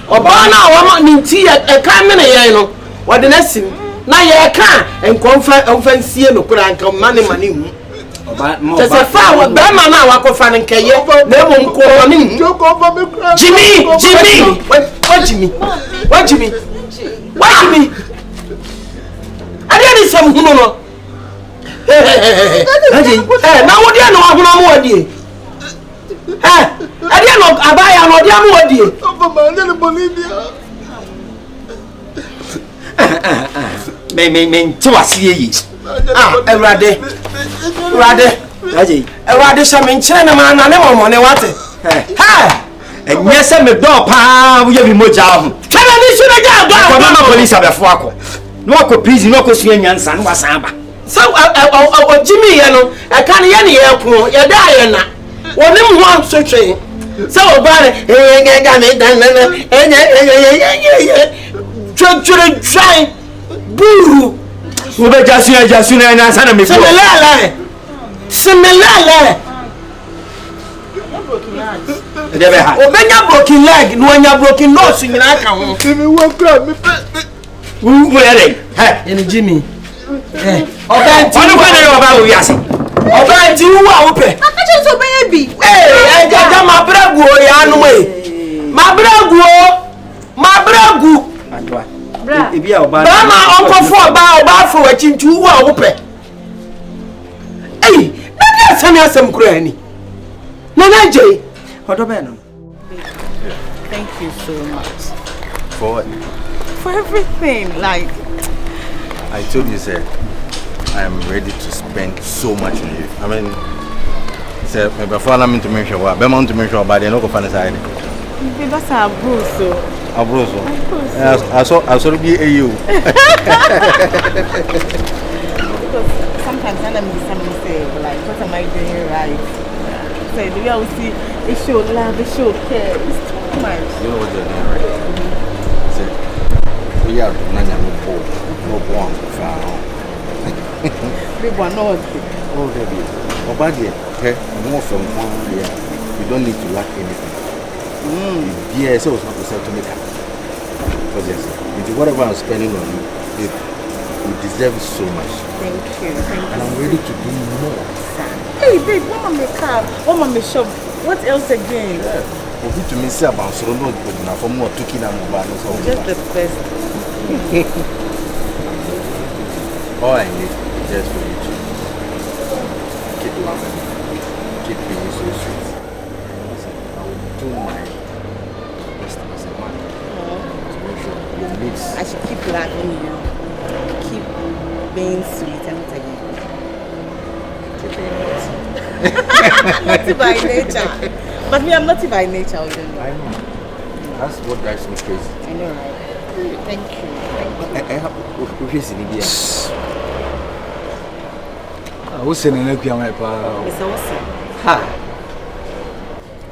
Obana, I'm not tea at a camera, you know. What the next scene? Now you can't and confess see no put and come money. There's a far with Bama now. I go find and Kay. No one call me. Jimmy, what Jimmy? What Jimmy? What Jimmy? I didn't some human. Now what do you know? I'm not here. I didn't know Abaya or the other day. Over my little Bolivia. Men to us ye. Ah, rather, some in China man, I never want to what it. Ha! And yes, I'm a dog, pa, we have been more job. Tell me, should I go? Police have a fork. No, I could please, no, because you and son was Samba. So, Jimmy, you know, I can't hear any airport, you're dying. One of them wants to train. So, about it, try. Boo! We better just and answer me. Similar. When you're broken leg, when you're broken nose, you know, Give me one grab me. Who wearing? And Jimmy. Okay, about Yassi. Okay, do you want to pay? I just a baby. Hey, I got my brago, Yanway. My brago. Bama, Uncle for bow for watching 2 hours. Hey, let me send some granny. Nana J. Thank you so much. For what? For everything, like. I told you, sir, I am ready to spend so much on you. I mean, sir, before I'm into mention what, I'm to mention about the local fan side. That's our Bruce. Our Bruce. I saw be a you. Because sometimes when I'm with someone say, like, what am I doing right? So do you always see they show love, they show care? It's too much. You know what you're doing, right? Sir, we are no one found. People are not. Oh, baby. Oh, buddy, okay? More from one year. You don't need to lack anything. Yes, I was not to make up. Because yes, whatever I'm spending on you, you deserve so much. Thank you. And I'm ready to do more. Hey, babe, what am I car? What am I shop? What else again? For you to miss about so no good now for more to kill and move. Just the best. All I need is just for you to keep laughing, keep being so sweet. I will do my best as a man to make sure your needs. I should keep laughing you, keep being sweet and again. Naughty by nature. But me, I'm naughty by nature. I know. That's what drives me crazy. I know, right? Thank you. What's in an Equian? Ha.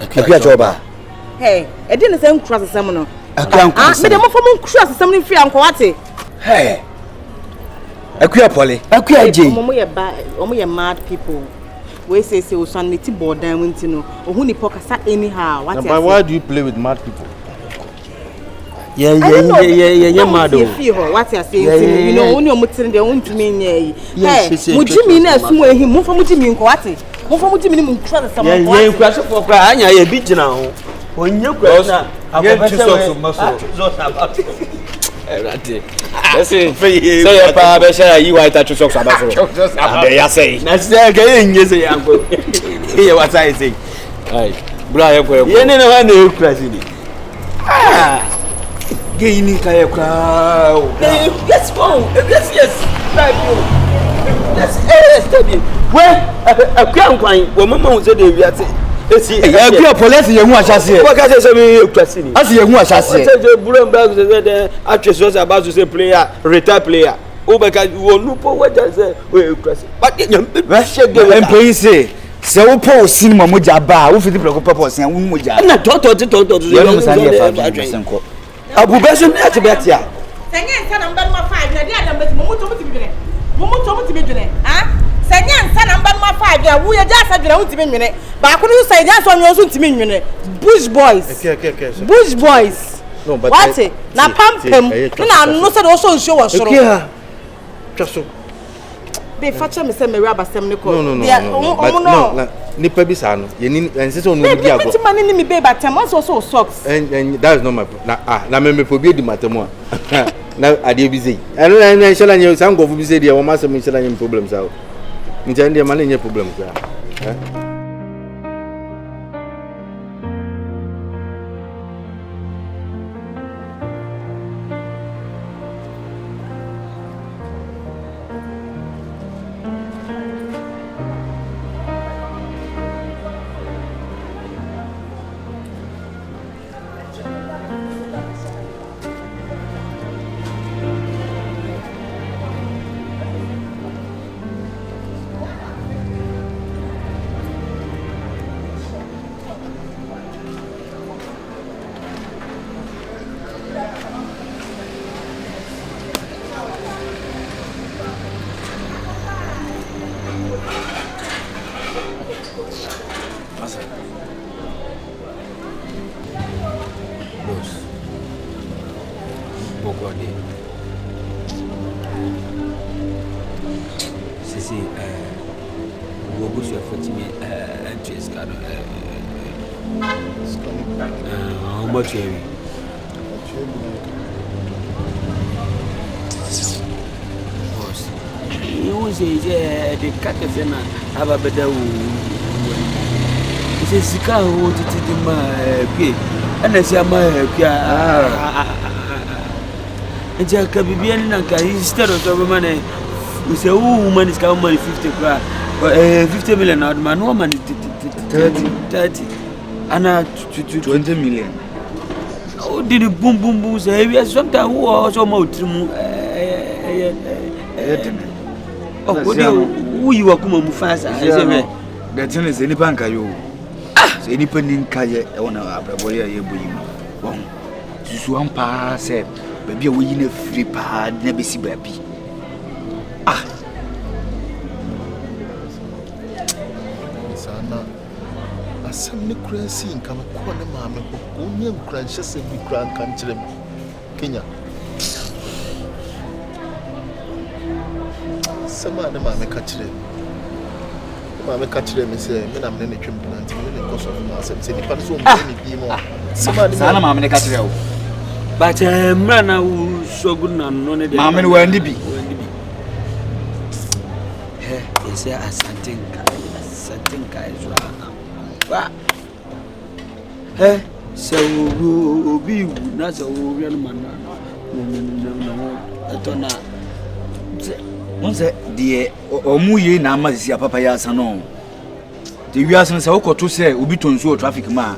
Joba. Hey, I didn't say cross the seminar. I can't cross something free and quality. Hey. Equia Polly. Equia J. Omo mad people. We say son need to board down when you know. Or who ni pocket anyhow. But why do you play with mad people? Yeah, mad. What you say? You know, only omutin they want to mean ye. Hey, would you mean as somewhere him move from what you mean quality? Move from what you mean cross some. Yeah, crash for cry. I beat now. When you cross, I get to muscle. Let's see. Say a pa share you white to socks about. They say. That's again, yes, uncle. Hear what I say. Hey, Brian, you know, president. Ah, gaining Kaya crowd. Yes, yes, thank you. That's where a crown crying, woman was a day. A police, you want to say, what can I say? As you want to say, the actress was about to say player, retired player. Oh, because you will look for what I say. But employees say, so Paul cinema mujaba, who fit the purpose and muja. I'm not taught to Abu Besson at Betia. Thank you, son. I'm done my 5 years. I'm better. Momo to me, huh? Sanyan son I'm done my 5 years. We are just at the minute. But I couldn't say that's on your to me. Bush boys. Bush boys. No, but what's it? Now pump him. No, said also show us. Just so. They fetch me some rubber stem. No. Nipa bisano. You need and so no be ago. Money me baby but also socks. And that is not my na me forbid the matter more. Now I dey busy. And I shall you some go busy there o ma some shall you problems out. Nti dey man any problem kra. The Catafena have a better it's a Sika who did my pay, and I say my and Jack Caribbean instead of the money, we say, oh, woman is coming money 50 million out man, woman 30 and 20 million. Oh, did it boom say, yes, sometimes who also more oh, who you are coming fast? The thing is, any banker you. Any pending calle on a boy, you won't. One pa said, baby, we in a free pad, never see baby. Ah, Sana, a semi crazy in come corner, mamma, only a crunches and be grand country. Kenya. Some of them are catching them. I'm catching them and say, I'm in a trim plant, because of myself. Say, if I so many more. Some of them are catching you. But man, I will so good and none of them. Mamma, where did be? They say, I something guys. Eh, so be not so real man. No, I don't know. Once the Omuye na amazia papa ya sano. The wiase say okoto say obi tonso traffic ma.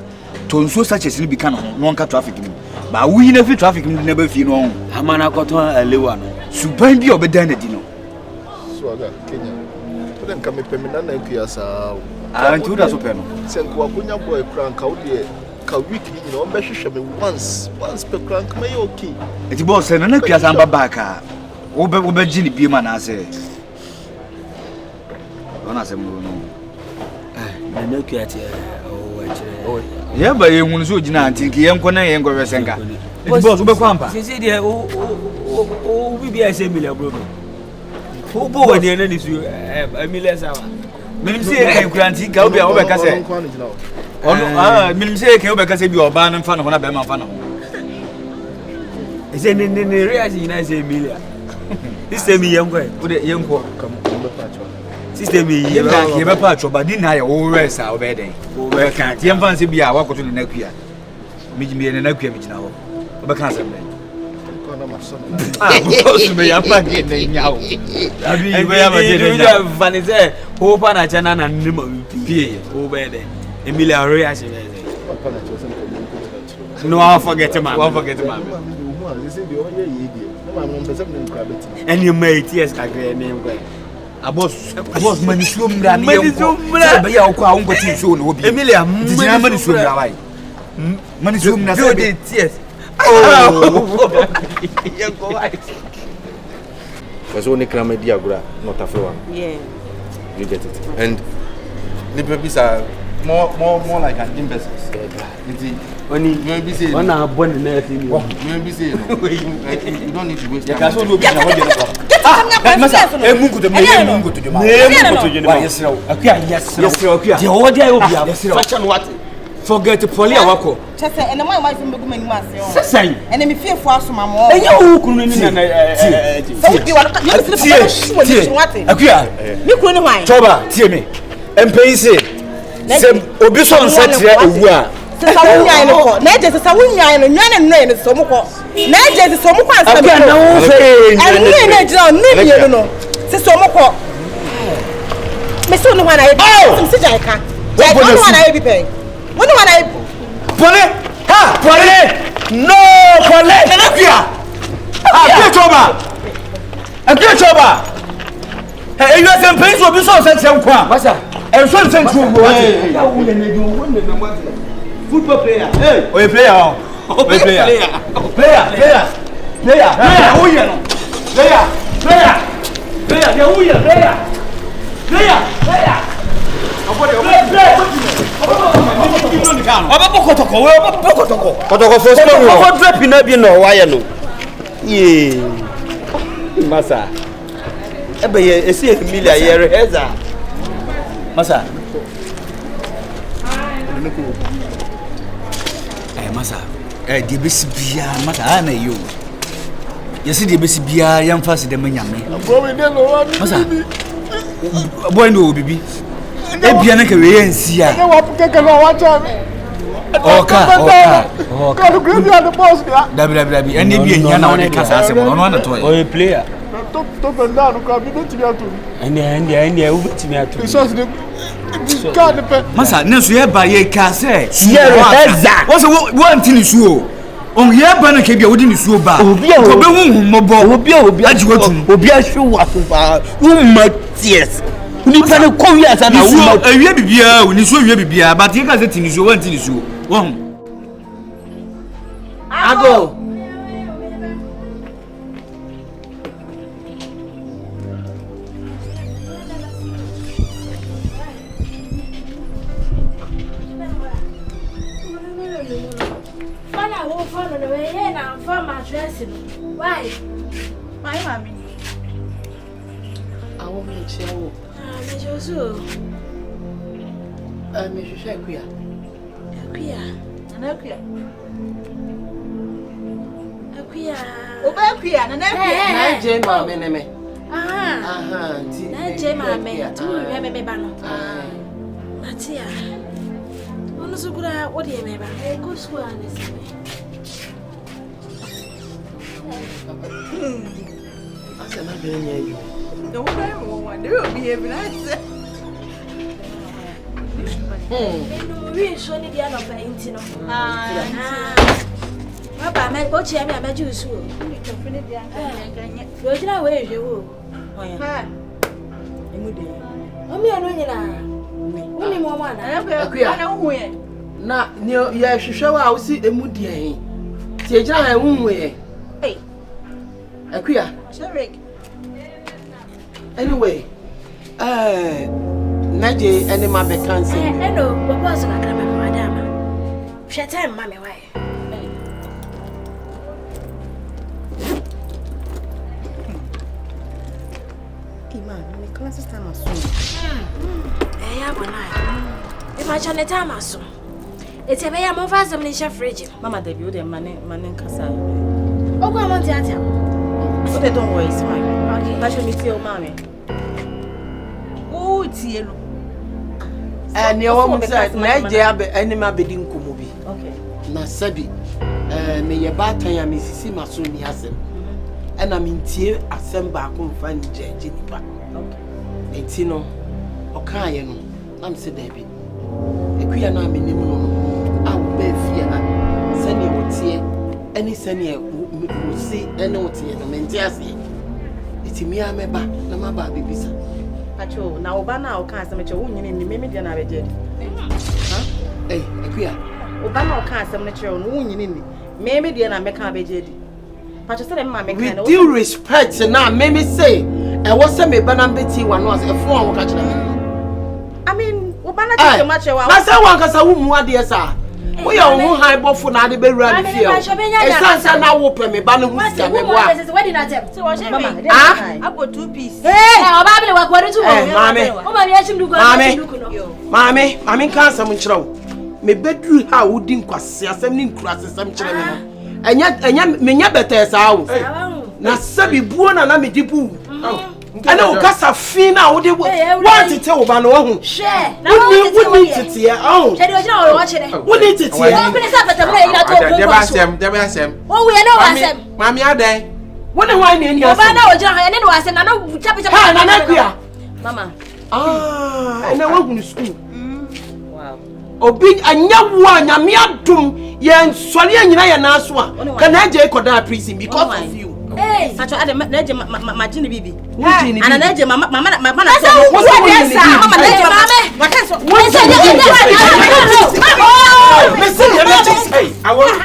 Tonso such as ni bi kan no nka traffic ni. Ba we na fi traffic mu na ba fi no. Amana koto alewa no. Suban bi obedan na di no. So aga Kenya. Oden ka me pemina na akua saa. Ah, nti uda so pe no. Senko akonya boy kran ka wo de ka week ni no be hwehwe me once per kran ka me okay. Eti boss na na akua san baba ka. Wo be gini bi ma na ase. Ona se mu no. Na akua ti Yeah, but you want to do nothing. You can't go to Senga. Boss, we be kwampa. Sisi dia o bibi ase million bro. Fo bo we dey na ni su million sawa. Minim se e kan kuranti ka obi a wo be ka se. Ono minim se e kan obi ka se bi oba na mfa no na be ma mfa no. Ese ni reason na ase million. System yenko e. Wo de yenko Come be patch. system yi ye be patch oba di na ye wo rest a obe den. Wo be kan tie mfa se bi a wakoto ne na kua. Mi ne na kua mi gina ho. Obe kan se be. Boss me ya pa ge na nyawo. Abi we ya ba ge na nyawo. Vanise ho pa na chana na nima pie. Wo be den. Emilia reaction be. No, I forget man. I forget man. And you made tears like a name. A boss money swim that be your crown, but you soon will be Emilia. Money swim that way. Money swim that tears. Oh, was only Kramer Diagra, not a floor. Yeah. You get it. And the babies are more like an investment. When you maybe say one are born in everything. Maybe say you don't need to waste time. Get Mungu to me, Mungu to the man. Yes, the order will be fashion what? Forget to poly a wako. Chese, and the wife from Bugman was saying, and then me fear for us, Mamma. And you couldn't you couldn't wine. Toba, tear me. And pay say, Obison said, Sawunya ino na je sawunya ino nwane nne ne somuko na je somuko ansa bi na wo fe nne na je nne ye no se somuko me so no wana e se jaika jaika no wana e bi pe woni wana e pole ha pole no pole na kua akua choba e you say pay so bi so se kwa masa e so se ntu wo ya wo ne ne wo ne na mate football player. Hey, oh, player. Player. Who you know? Player. Yeah, who you? Player. Kotoko first one. What drop in abi no why no? Yeah. Masa. Ebe ye esi Emilia yere heza. Masa. Masa, the best beer, Masa, and you. You see the best beer, young fast, the man, Masa, boy, no, baby. A piano can see. I want to take a watch on me. WWW, and maybe a young on the cast on one toy. Or a player. Top and down, come to me. And the over to me. Masa, no, so by a cassette. What's one thing is so? On here, Banner can be within the so bad. Mobile, Obia, show what yes. We need to come here and a year be here when you saw you be here, but you guys think you want to do. I go. Why? My mommy. I won't make sure. Miss Shakia. I said, I'm doing you. Don't want to be every night. We show the other painting. Papa, my coach, I'm a juice. You're not away, you. Ha! I'm here, only one. Na ya hwehwe a wo si emudi ehin ti eja ha enwu ye eh akuya anyway naje ene ma be cancel hello papa so ka me madam hwe time ma me why Iman me classes time aso ya bona e ma chane time aso eti be ya mo fa some ni fridge mama Debbie o de mane nkasa ogo amon tiatia so they don't worry it's fine okay I should meet you mama o tielo ne wo mo say naje abe ene ma be di nkomo bi okay na sabi me ye batan ya me sisi maso ni asem ena me ntie asem ba ko mfa njeje nipa okay enti no okaye no na me se Debbie ekuya na me nim no a wo be fie na sani wotie eni sani wo si eni wotie no me ntie ase eti mi ameba na maba bibisa acho na oba na o kan asem che wo nyine ni me dia na beje ha ekuya oba na o kan asem ne che wo nyine ni me dia na me kan beje di pacho say me me kan with due respect na me say e wo se me ba na beti wa no as e fo an wo ka kira me I mean oba na che ma che wa na say wan kasa wo mu ade sa wo ya wo han bofo na ade be wura ni fie e sansa na wo pe me ba no hu sia me bo a wedding atem so wo mama abo 2 piece oba bele wa kwari tu wo mame o ma bi achim du ko mame kan sam nchirawo me bedru ha wo di nkwase asem ni nkurase sam kire me no enya menya beta sa wo na sabi buo na me dibu ana o kasa fina wo de want to tell ba no hu share na wo ni tete ya she de ojina wo chere wo ni tete ya o bi sa pete mo ira to ko Deba asem o we na wasem mami adan wo ne wan ni asem oba na ojina ha ne wasem na no chape ha na na kuya mama ena wo hu school wow obi anya wo anyame adum ye nsori anyina ye na so a kana je ikoda prison because of you acho ade naje majini bibi wujini ana naje mama na mama na naje mama wakenso listen you let me say I want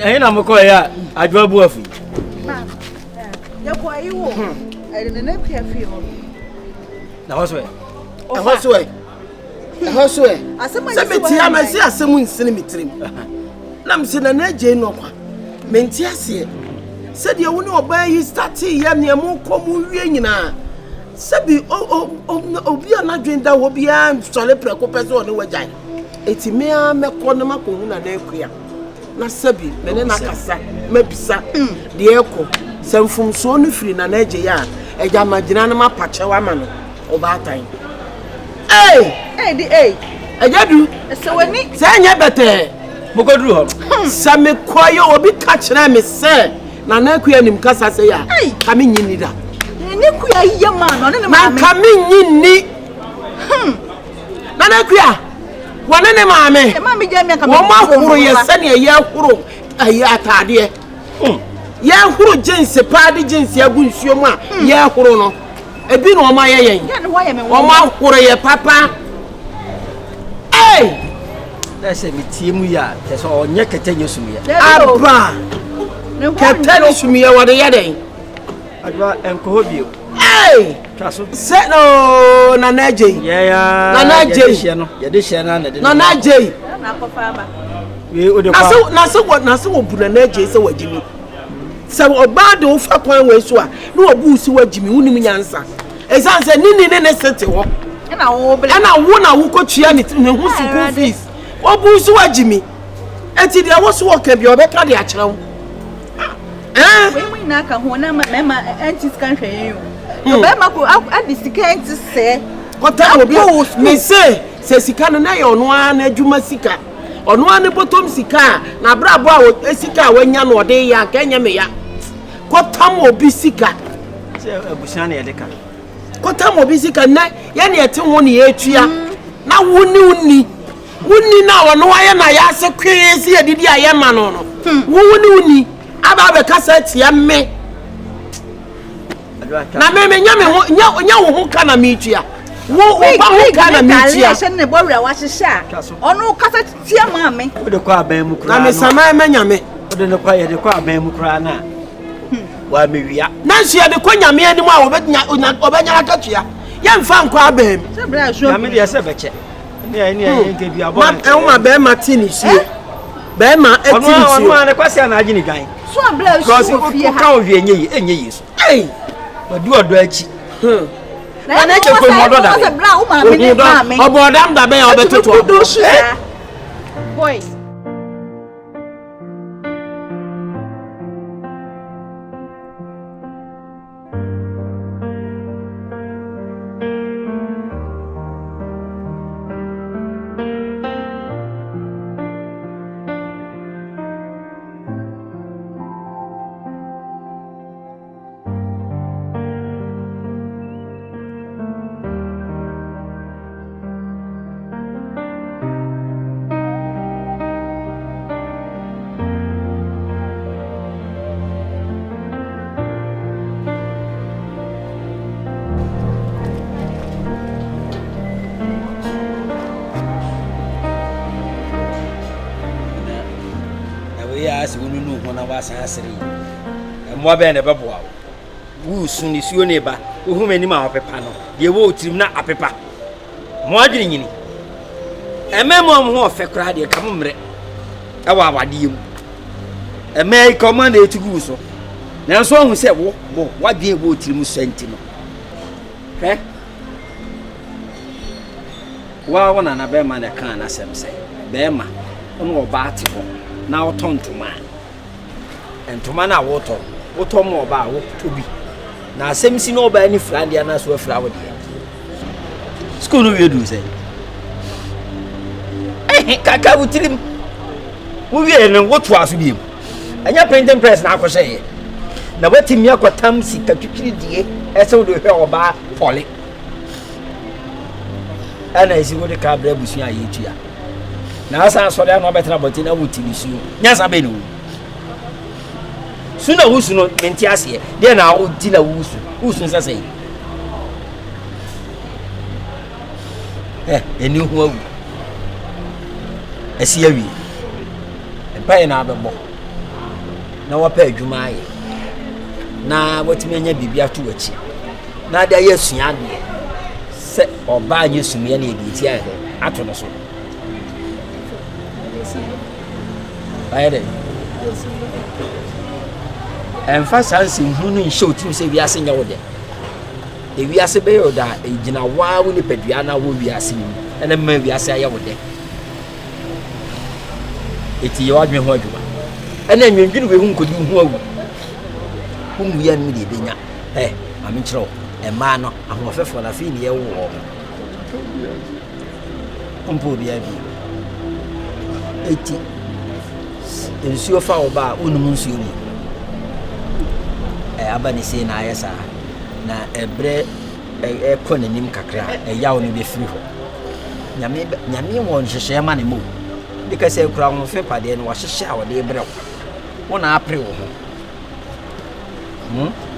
Ayina mko ya adwa bu afu. Ya kwa yiwo. Ayina na pia fi ho. Na hoso e. Hoso e. Sabeti amasi asemu nsene mitrim. Na msina na je no kwa. Menti ase. Said you woni oba yi start ya ne mu komu wie nyina. Sabi obi anadwenda wo bia sole preko peso ne wagyan. Eti me a mekọ na makohu na da ekua. Na sabi mene na kasa mabisa de ekọ samfum so no firi na naje ya eja magina na mapache wa ma no oba tan. Ejadu se wani se nya bete Mokodru ho. Sa me koyo obi ka kire me se na na ekua nim kasa se ya ka me nyini da. ni kuya ye ma no ne ma ka me nyini na na ekua wane ne maame e ma me je me ka wo ma huru ye se ne ye huru ayi atade ye huru jinsi paadi jinsi agu nsuo mu a ye huru no ebi no ma ye yen wo ma huru ye papa Na se mi tie mu ya te so onye kete nyosum ya abra kete nyosum ya wode ye den adwa enko bio Traso. Se no na naje. Yeah. Na naje. No. Ya de share na de. Na naje. na ko fa ba. na se wo buna na je se wagimi se oba de wo fa kwan we so a na obu si wagimi unim nyansa esan se nini ne sete ho na wo na wo kotua ne hu school fees obu si wagimi eti de wo so wo ka bi obeka de a kire wo we mu na ka ho na mema anti scan hwe yo be ma ko adisika enti se kota obi me se sika no na ye ono ana adwuma sika ono ana potom sika na brabo a sika wanya no de ya ka nya me ya kota mo obi sika se abusia na ye de ka kota mo obi sika na ye na ete ho ne ye atua na wuni na ono aye na ya se kwesi edidi aye ma no no wuni aba be kasa tia me na me nya wo ho kana me atua wo ba ho kana me atua se ne bo wura wa hihya ono kasa tia ma me wo de kwa aban mu kura na me sama me nya me wo de ne kwa ye de kwa aban mu kura na wa me wia na nso ye de kwa nya me anim a obenya akatua ye mfa nkwa aban se bra so na me de se beche ne nke bi abo na e ma be ma tini sie be ma etini sie ono na kwase na agini gan so bra so fie ha ka o wie enye yesu wadu odo achi na ke ko mo do da se bra o ma me ne ma me obodam da be obetutu boy asiri mo be ne beboa wo su ni suo ne ba wo hu mani ma opepa no de wo tirim na apepa mo adwene nyini ememo ho ofe kra de ka mmre e wa awade mu emai command etugu so na so hu se wo wadwe wo tirim senti no hwe wa wona na be ma na kan na semse be ma ono oba ate ho na otontoma entoma na woto mo ba wo tobi na asemsi no ba ni frandi ana so afra wo de school no we do say kaka butirim wo wie no woto aso biem anya printing press na akɔhye na watimi akotam sika twitwiri die ese wo do hwe oba pole ana isi wo de ka bra busu aye tua na asa so de na obetena boti na wotimi su nyasa be no suna wusu no menti ase de na odi na wusu sase eni hu awu esi awi epai na abebo na wapa adwuma aye na watimi anya bibia to wachi na da yesua de se oba anya sumie na editi aye ato no so ayede emphasize hunu nshow tim se wiase nya wode e wiase be yoda e gina wa wo ni padua na wo wiase ni ene ma wiase aye wode eti yo adwen ho adwuma ene nwendwini we hu nkodi hu awu hu ya mi de benya ami kiro e ma no ahofefo na fi ni ye wo ompo bia bi eti ensuo fa oba onum nsuo ni abani se na ayesa na ebre konanim kakra yawo no be free ho nyame won hwehwe ma ne mo dika se kura won fe pade no wahwehwe a wode ebre wo na apre wo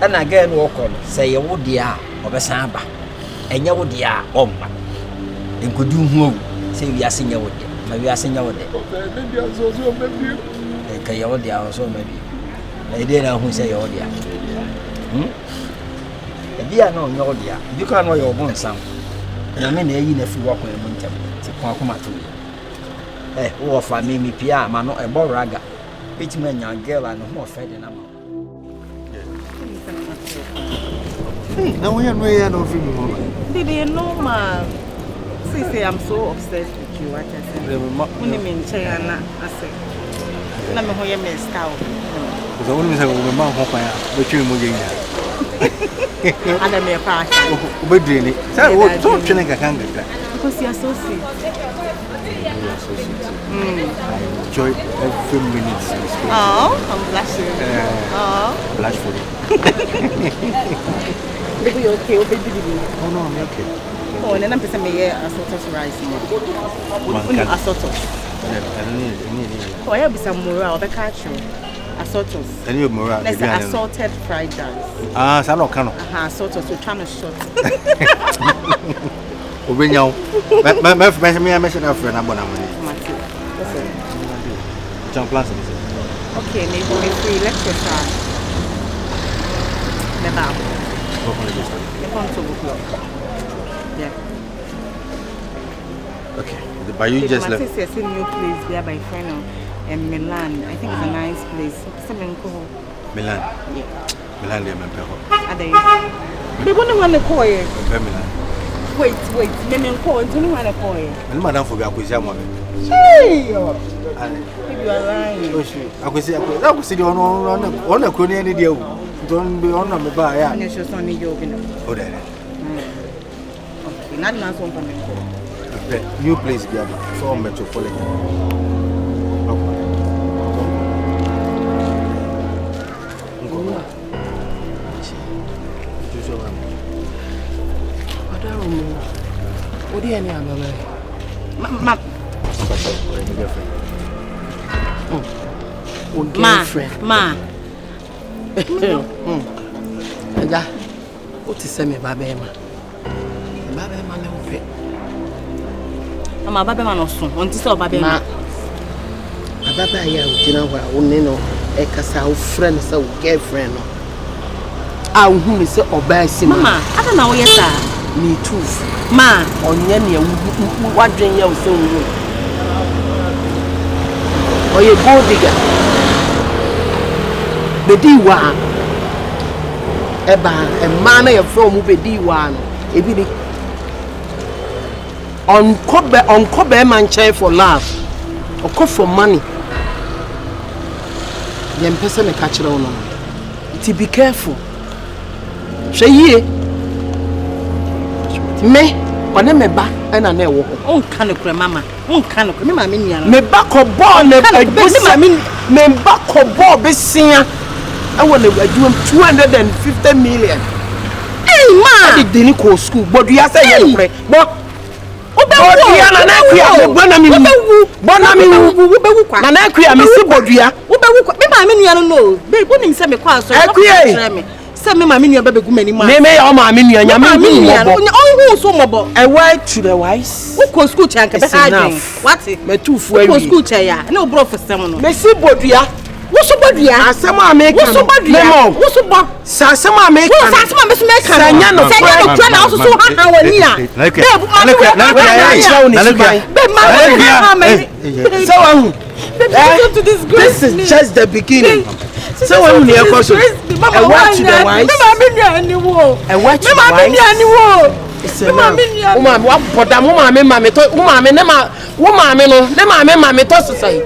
ana ga no okọ se ye wo dia obesan ba enya wo dia omba enkodu hu owu se wiase nya wo dia ma wiase nya wo dia ka ye wo dia so ma bi na ide na hu se ye wo dia bia no nyo dia biko no yo bon sam na me na yi na fi wa kwa mu ntam ti kwa kuma to who offer me pia, man, a boraga. It's me, young girl, and no fed in a mouth. Now we are no feeling. Did you know, ma? Say I'm so obsessed with you. What I said. When you mean China, I say. Let me hear me style. The only thing we mount up, but you moving. And I'm a passion. We're doing it. So, what don't you think I can get that? Because you're so sweet. Enjoy every minute. Oh, I'm blushing. Oh, blush for you. Baby, you okay? Baby, oh no, I'm okay. Oh, and then I'm saying me assorted rice. Assorted. Oh, I have some more. I'll be catching assorted. And you more? Let's assorted fried rice. Ah, so no cano. Assorted. So trying to short. Obenyo. My mention of friend abona money. John Plaza. Okay, maybe free lecture time. Never. Yeah. Okay. But you just left. My sister new place there by friend in Milan. I think it's a nice place. Milan. Yeah. Milan there, my people. Are they? They want to call you. Milan. Wait. Me call. Do you want to call you? Madam for Biakusia Mame. Hey! You are lying. Oh, she. I could see the on a crony any deal. Don't be on me by. I'm not sure Sonny you'll be. Oh, there. Okay, not one for me. New place, Biaba, for Metropolitan. What do you mean, Ma. Ada, what is me babema? Babema me upe. Ama babema no so. Won ti se babema. Ababa ya ujina wa woni no e kasa wo friend say wo girlfriend no. A wo hu me say oba asima. Mama, ada na wo yesa. Me too. Ma, onye ne wadwen ya wo se wo. Oye gold digger. Bedi wa eba e ma na ye from bedi wa no ebi ni on kobe man chai for love or for money yem pese me ka kire wono to be careful hwe me one me ba na na ewo on kan kure mama on kan kure me ma me nua me ba ko ball na me ba ko ball be sia I want to do 250 million. Hey, ma! I didn't go school, but you are saying, but Wosobodia asema make memo wosobo sasema make sasema me sanya no twa na so ha wani a this is just the beginning so when you hear question and watch the wise and watch the wise woman wa poda mama to woman ne ma woman no ne mama to sosai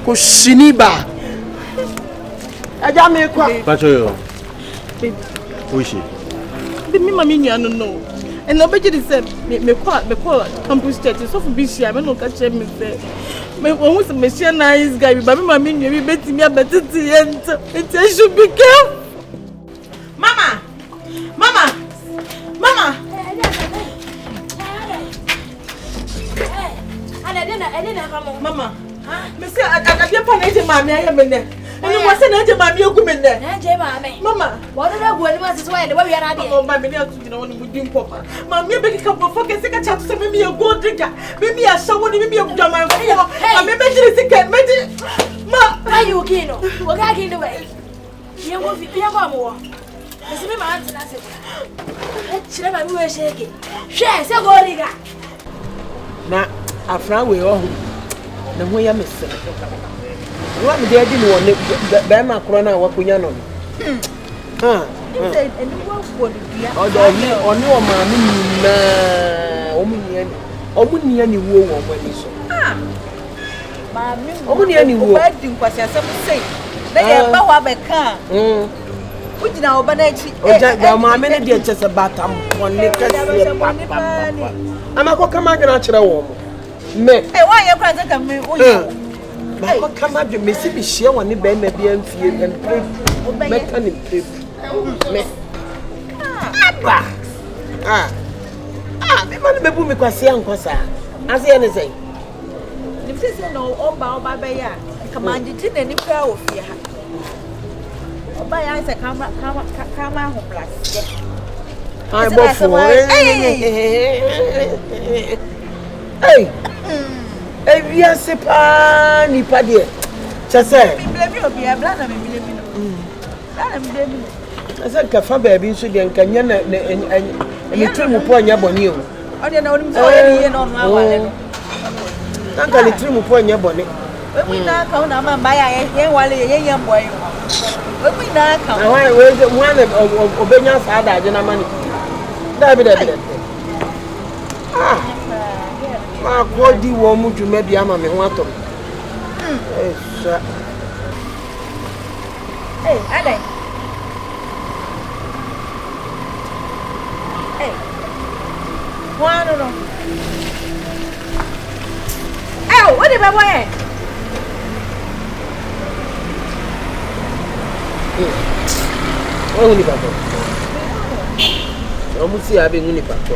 ko shiniba Aja me kwa. Pacho yo. Oishi. The me mama nua no. And no beje dey me kwa campus church so for be share me no ka che me say. Me won say me share nice guy but me mama nua bi betimi abetiti yent. It should be careful. Mama. Mama. Me say akabia pa na je mama aye me ne. Any was an agent by me, Mama. What did I go and was why the way we are at? Oh, my million to know when we do papa. Mammy, big cup of focus, a chat to me a gold drinker. Maybe I saw one of me of Jama. I may mention a second. Ma, are you okay? What I can do away? You won't be a more. This is my answer. Should I be shaking? Share, so go, Riga. Now, a friend we all. na ho ya mese wa me dey di no ne ba ma kro na wa kunya no say and wo go dia oni o ma mi na o mu nia ni wo wo mani so ma mi o mu nia ni wo ba di nkwasi asem sei na ye ba wa be ka ujina oba na echi oja ba ma me ne dia chese batam wonne kase papa ama ko kama gna kire wo mo me wa ye kwa nka me oyo ba ko kama de me si bi hie wonne ba ma bia mfie empre me ka ni me aba me man be bu me kwase ankosa ase ye ne sei nim se no oba be ya kama nditi na ni kwa ofie ha oba ya se kama ho plus ai bo fo ei via se pa ni pa de chese mi blame obi abla na me blame no na me blame no asa ka fa ba bi so de nkanya na ni trimu po anya boni o ode na onim so ye ni no na wale no tanka ni trimu po anya boni we na ka una ma ba ya ye wale ye mboy we na ka we obenya sa da je na mani da bi ma ko di wo mu dwuma bi ama me ho atom esa ale Juan no. What the boy? Oh, ni papa. Omu si abi nguni papa.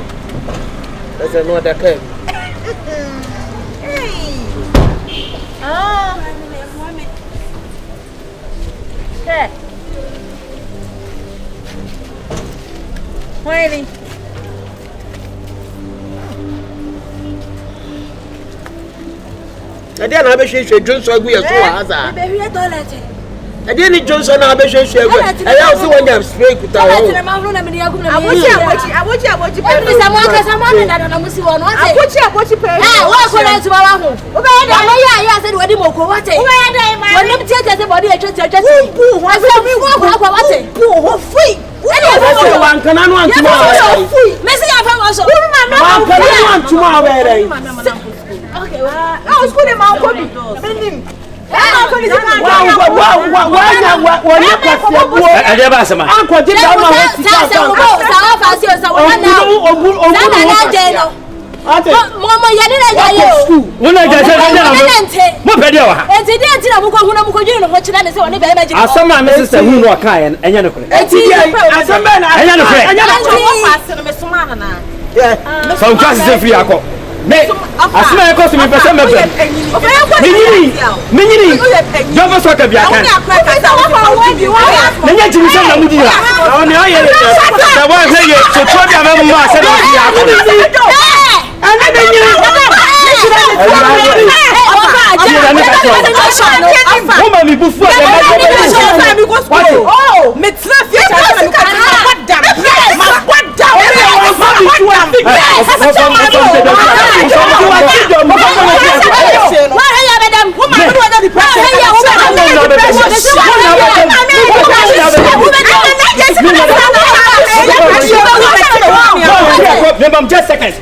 Esa no da kai. Hey. Waiting. Ade na be hwehwe Johnson agu ye so wa haza. Be hwe toilet. Ade ni Johnson na be hwehwe agu. Aya o se wanya spray kuta o. Toilet na ma hunu na me ya gu na me. Abochi pe. Every sama ka sama na na musi wo no ate. Abochi pe. Wa ko na tuma wa hu. O be ya ma ya se wadi moko wate. O be ya dai ma. Woni mtiete se body etwetwe. Pu ho se mi ko wate. Pu ho free. Ese wan kana no antuma wa. Mesi ya fa wo so. Wan kana no antuma wa re. Okay, well, school dem an ko bi. Benim. Me asma e koso me pese me be menyini do bo so ka bia kan nenya jimi se na mudi la awon e oye da bo se ye so to bia me ma se na bia ko ana nenya Mama mi bufu me trafia just seconds.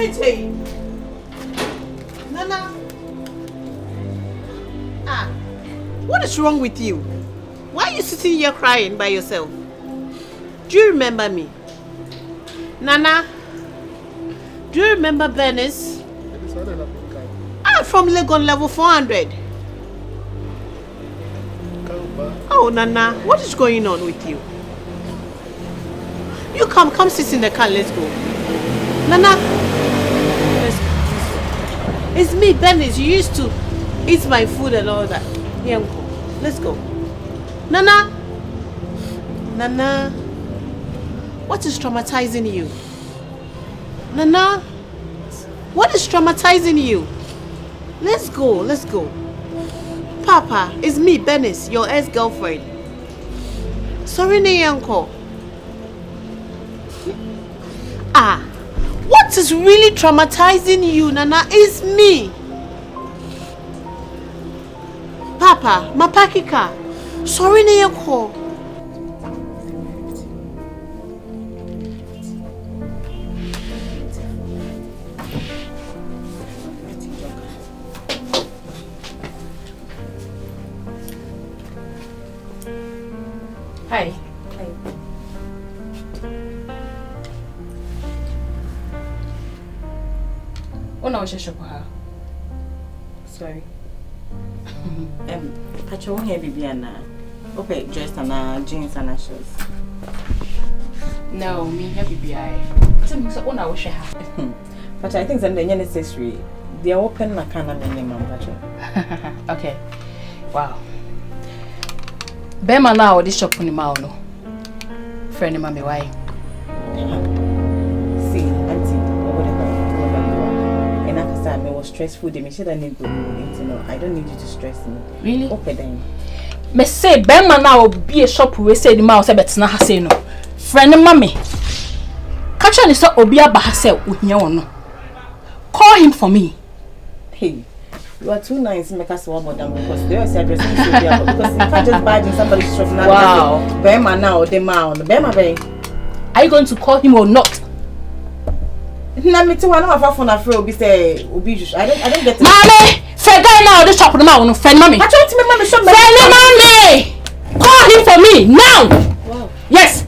AJ. Nana. What is wrong with you? Why are you sitting here crying by yourself? Do you remember me? Nana? Do you remember Venice? From Legon level 400. Oh, Nana, what is going on with you? You come sit in the car, let's go. Nana, it's me, Venice. You used to eat my food and all that. Here, Uncle. Let's go. Nana, what is traumatizing you? Nana, what is traumatizing you? Let's go. Papa, it's me, Benis, your ex-girlfriend. Sorry, Uncle. What is really traumatizing you, Nana? It's me. Papa, Mapakika. Sorry, Uncle. Hi. What now? Shop her. Sorry. Pacho won't have Bibiana. Okay, dressed and jeans and shoes. No, me have BBI. So what now? Shop her. But I think that they're necessary. They are open na kind of minimum, Pacho. Okay. Wow. Bema now this shop on the no. Friend mommy why? See, auntie, or whatever you are. And after that, I was stressful. They made sure that I need to know. I don't need you to stress me. Really? Okay then. Me say Bema now be a shop we say the mouse betina ha say no. Friend mommy. Catch on so obi aba ha say ohia wono. Call him for me. Hey. You are too nice to make us one more than because they always addressing Sophia because you can't just buy in somebody's shop now. Wow. Bema now, the man. Bema Bay. Are you going to call him or not? Na me too, I know if I phone Obi say Obi. I don't get it. Mommy, fair guy now this shop the man friend mommy. I told you mommy shop. Friend mommy. Call him for me now. Wow. Yes.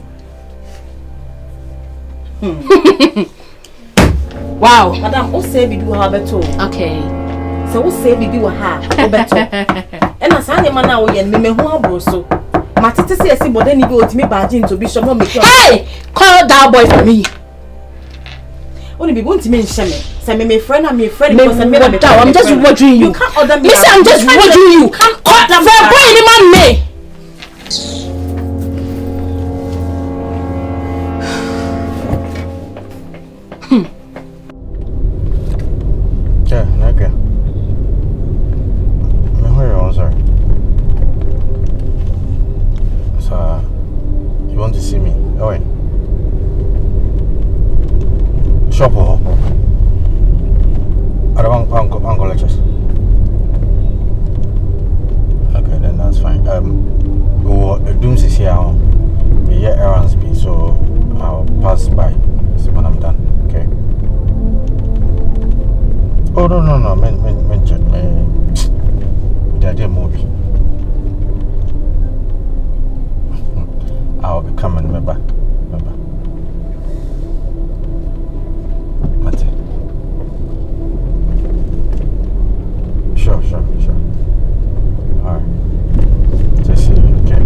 Wow. Madam, who say we do have better? Okay. So who say we do have better? And as I am now, we are me who are so. My sister says, but then you go to me badging to Bishop. Hey, call that boy for me. Only be going to me shame. Say me friend and me friend because I'm just watching you. You can't order me. Listen, I'm just watching you. Can't call that boy any man me. Yeah, okay. Sorry. So, you want to see me? Oh, wait. Shop or I don't want lectures. Okay, then that's fine. Dooms is here. We hear errands be, so I'll pass by. See when I'm done. Okay. Oh no, check me. The movie. I'll be coming, remember. Mate. Sure. Alright. Just see you, okay.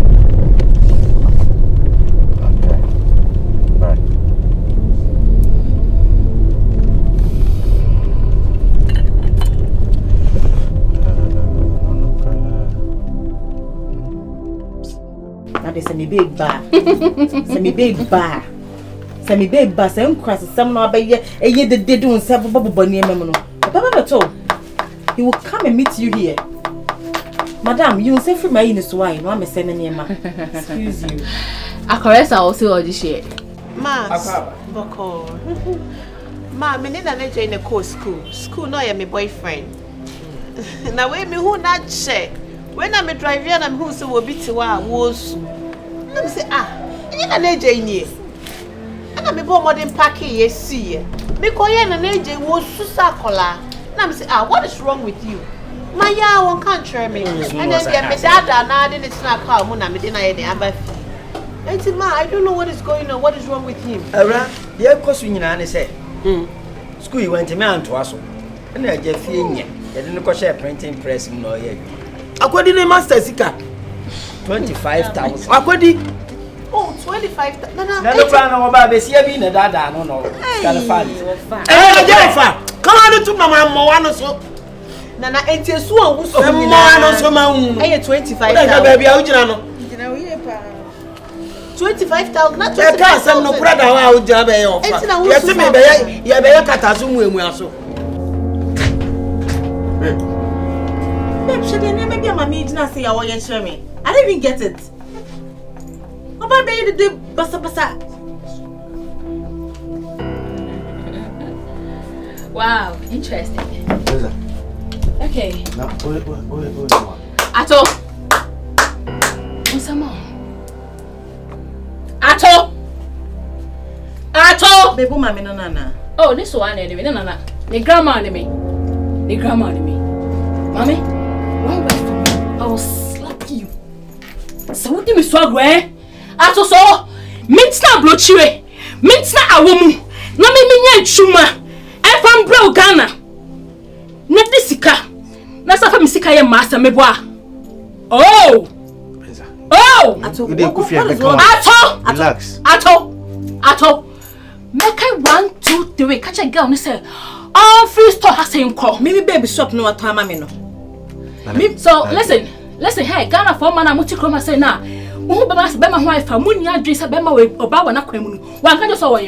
Okay. Bye. Say me big bar. Say me big bar. Say me big bar. Say cross some no be ye the do several bubble bunny memono. Papa told he will come and meet you here. Madam, you will say free my in this wine. No, I'm sending you, ma. Excuse you. I caress also all this shit. Ma, Boko. Ma, me need an age in a course school. School no ya my boyfriend. Now we me who not check. When I'm a driver and I'm who so will be to our was. Let me say, you can age in here. And I'm a more modern packy, yes, see. Me koye na neje wo susa kola. Na me say, what is wrong with you? My ya won can't try me. And then me dada na dey snack car mu na me dey na ye dey abafi. Enti ma, I don't know what is going on. What is wrong with him? Ara, dey kosu nyina ne say. School you went me anto aso. Na je fie nya. Ye dey no share printing press no ye. Akwadi ne master sika 25,000. Akwadi. Oh, 25,000. Na no plan no ba be sia bi na dada no no. Can find. Jefa. Come on to mama mo wano so. Nana entiesu an wuso nyina no so ma hu. Eye 25,000. Na ba bia ugina no. Gina wo ye pa. 25,000 na 25,000. E ka asem no brother wa ugina be ye ofa. Ye se me be ye be ye kataso mu emu aso. Babe, she didn't maybe my me didn't say I want you to me. I didn't even get it. About baby the basa basa. Wow, interesting. Okay. Now, wait. Ato. Osama. Ato. Baby, mommy no nana. Oh, this one anyway. No. The grandma anyway. Mommy, one word from me, I will slap you. So what do you swag eh? Ato so, mintsna blochiwe, mintsna awomu, no me nya chuma. E fam bro Ghana. Na disika. Na safa misika ye master meboa. Oh. Ato, relax. Ato. Make I 1, 2, 3. Catch a girl and say, "Oh, free store has him call." Maybe baby shop no at time no. So listen, hey, Ghana for man amuti kroma say na. Wo be ma ho afa mu nya adwe say be ma we oba wa na kwam nu. Wan ka just so we.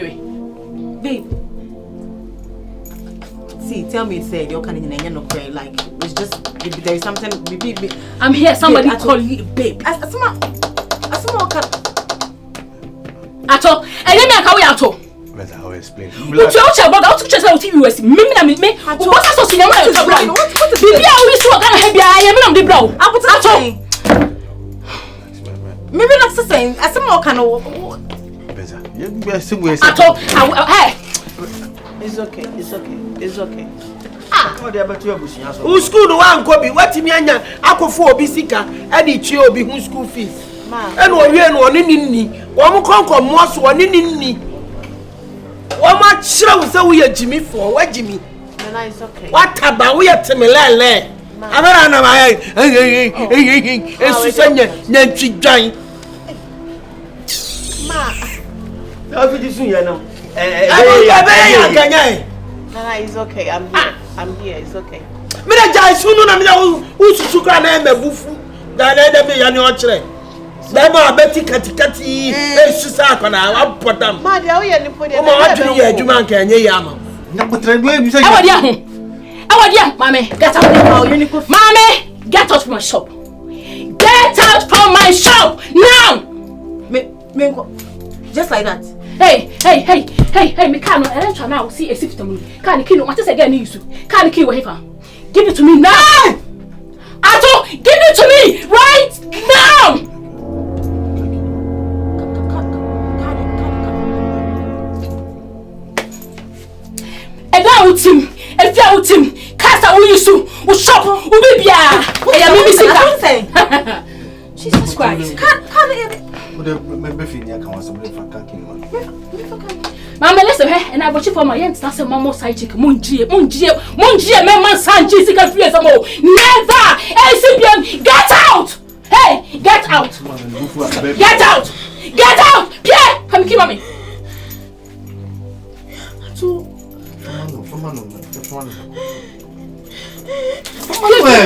Babe. See, tell me say you can no cry like it's just there is something baby. I'm here somebody babe, call you babe. Asma can Ato, enye me aka we ato. Let's how explain. What you about how to chase out TV US. Me what so see na you talk about. Bibi a we so Ghana he bia ye me na dey bro. Ato. Maybe not saying asma can Better. You be somewhere. Ato, hey. It's okay. Oh, they about to abusia so. Who school no wan go bi watimi anya akofo obi sika e di tue obi hu school fees. Ma. E no wie no oni ni. Wo mo konko mo so oni ni. Wo ma kire wo se wo ye Jimmy for wa Jimmy. Nana, it's okay. What about we at Temelele? Abara na ma esu senya nyantwi dwan. Ma. Na fi sun ye no. Nana, it's okay. I'm here. It's okay. Me na jai sunu na me na ususu kra na mebufu. Da na me ya ni o kire. Da ma abeti katikati esu sa akona wa podam. Ma dia wo ye ni podi. O ma wadwene ye adwuma nka enye ya ama. Na potre do e bi say. Mommy, get out. Mommy, get out from my shop. Get out from my shop now. Me just like that. Hey, me can't now see a system. Can't kill what is again use. Can't kill whatever. Give it to me now. Ato, give it to me right now. If you out him, cast out you will shop, will be bia. Jesus Christ. Mama, listen, and I watch you for my aunt. That's a mama side chick. Munjie, man, Sanji, sick free some more. Never! Get out! Hey, get out! Get out! Pierre, come keep mommy. Hey,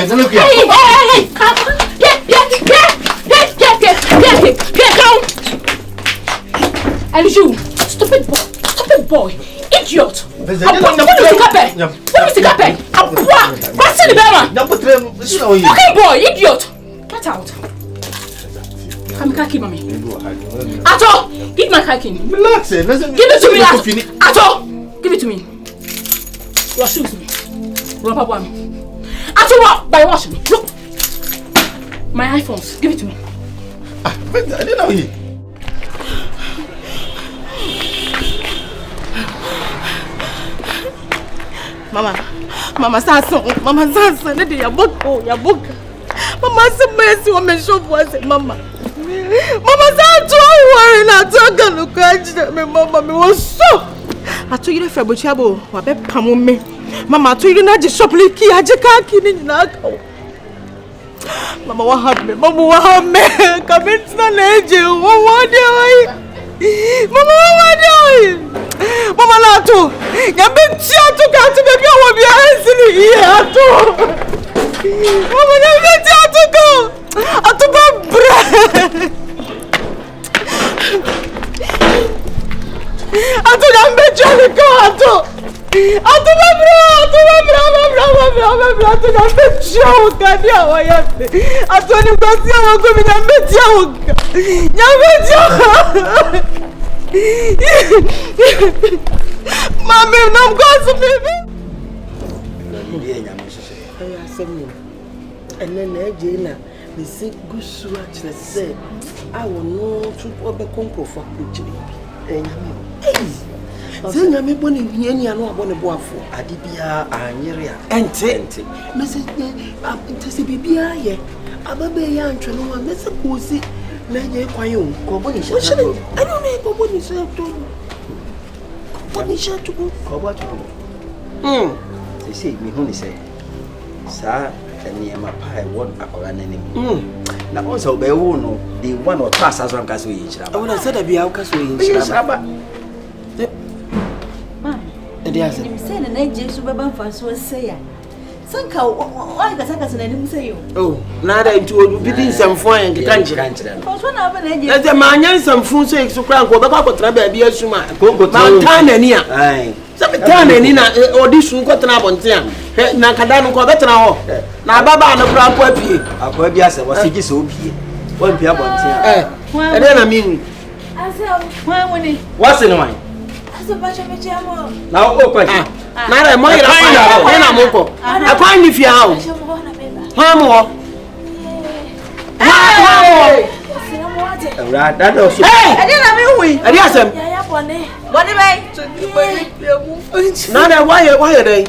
come. Pierre, come. And you, stupid boy, idiot. What is the fucking boy, idiot. Get out. Come, kaki, mommy. Ato, give my kaki. Relax, give it to me, Ato. Give it to me. Your shoes, rubber one. Ato, what? By washing. Look, my iPhones. Give it to me. I didn't know you. Mama Sasso, that is your book, your book. Mama said, Mercy, woman, show was it, Mama. Mama said, worrying, I told her, look at me, Mama, was so. I told you the Fabuchabo, what a pam me. Mama told you not the shop leaky, I just can't keep it in the Mama, what happened? Mama, what happened? Come into the angel, what do I? Mama, what do I? Mama, not to. You've been shot to go to the girl of your hands in the ear. Mama, you've been shot to go. I took a breath. I told them, bet you the go. I told them, Mommy, I'm going to baby. And then Jana, we say good swatch that said, I will know to overcome for Pucci. Send me one in Yeni and one of Waffle, Adibia, and Yeria, and Tent. Mrs. Tessibia, Ababe, and Trano, and Mr. Pussy, Lady Quayon, Cobonish. I don't know what is up to what is to go. They say, me only say, Sir, and near my pie, one an enemy. Now also, they won't know the one or pass as long as we each other. I would have said I'd be out as we each other. You said an agent Suburban Fast was say, Sanka, why the Sakas and say you? Oh, now I told you some fine and country. Let the man some food so to crank or back up Trabe be a suma. Montana near. Aye. Some town and in audition got an abontian. Nakadano Covetana. Now Baba and a brown puppy. A puppy was he so be. One peer bontian. And then I mean, what's in wine? Now open. Now I'm more than I'm open. I find if you out. Hammer. That also. Hey, I didn't have we. I didn't have what now why are they?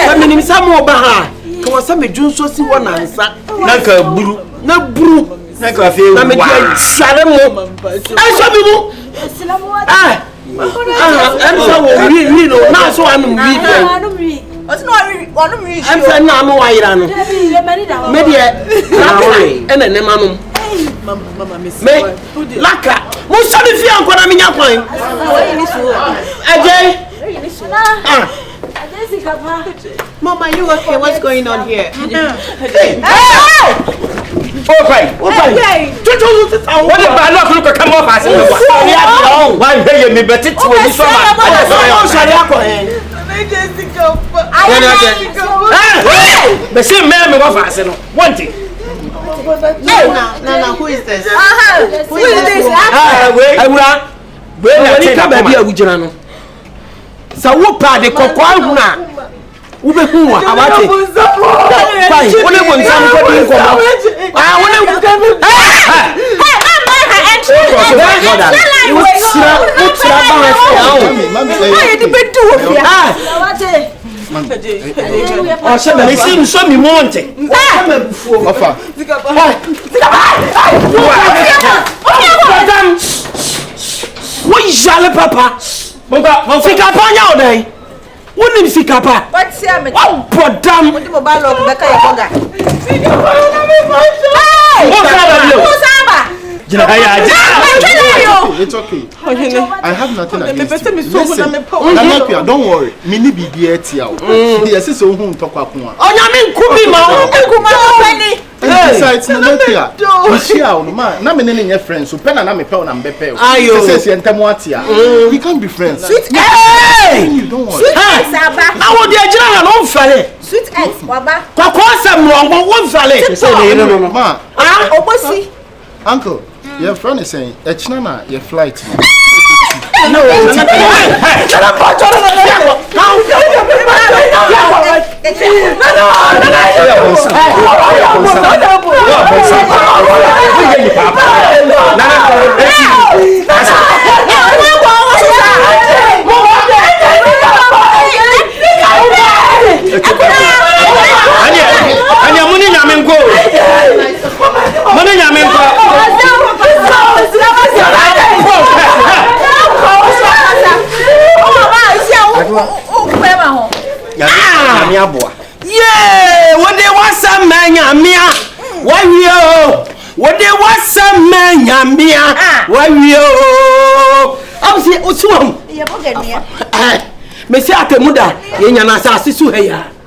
I mean, some more Baha. Come on, some June so see one answer. Naka Buru. Na Buru. Naka feel. I'm a Salamo. I saw me. I'm so real. Now, so I'm reading. What's not one of me? I'm saying, no, why you don't know. Maybe and then, Mamma, Miss Laka. Most of the young one, I mean, Mama, you okay? What's going on here? Hey! Okay. What if I not look at come off as why pay me but it's when you saw the same man of us one thing. No, who is this? Who is this? Wait, so what part the cocoa? Ube kuwa awate. Fine. One one some ko din ko. Ah, one What name is Papa? What's your name? Oh, but damn! What do you buy? Look, back at your bag. It's okay. I have nothing against you. Listen, don't worry. Mini BBA. Yes, it's so home talk up one. Oh, you mean Kubi? Besides, na me your friends. So pen and me pay on bepe. We can't be friends. Sweet X. Don't worry. Sweet X, Abba. I want the agenda on fale. Sweet X, Baba. One fale. Ma. Obosi. Uncle, your friend is saying, "Echnana, your flight." No. Yeah, what they want some man, Yamia. Why you? What they want some man, Yamia. Why you? I'm saying, what's wrong? Messi Atemuda, Yana Sassisu here.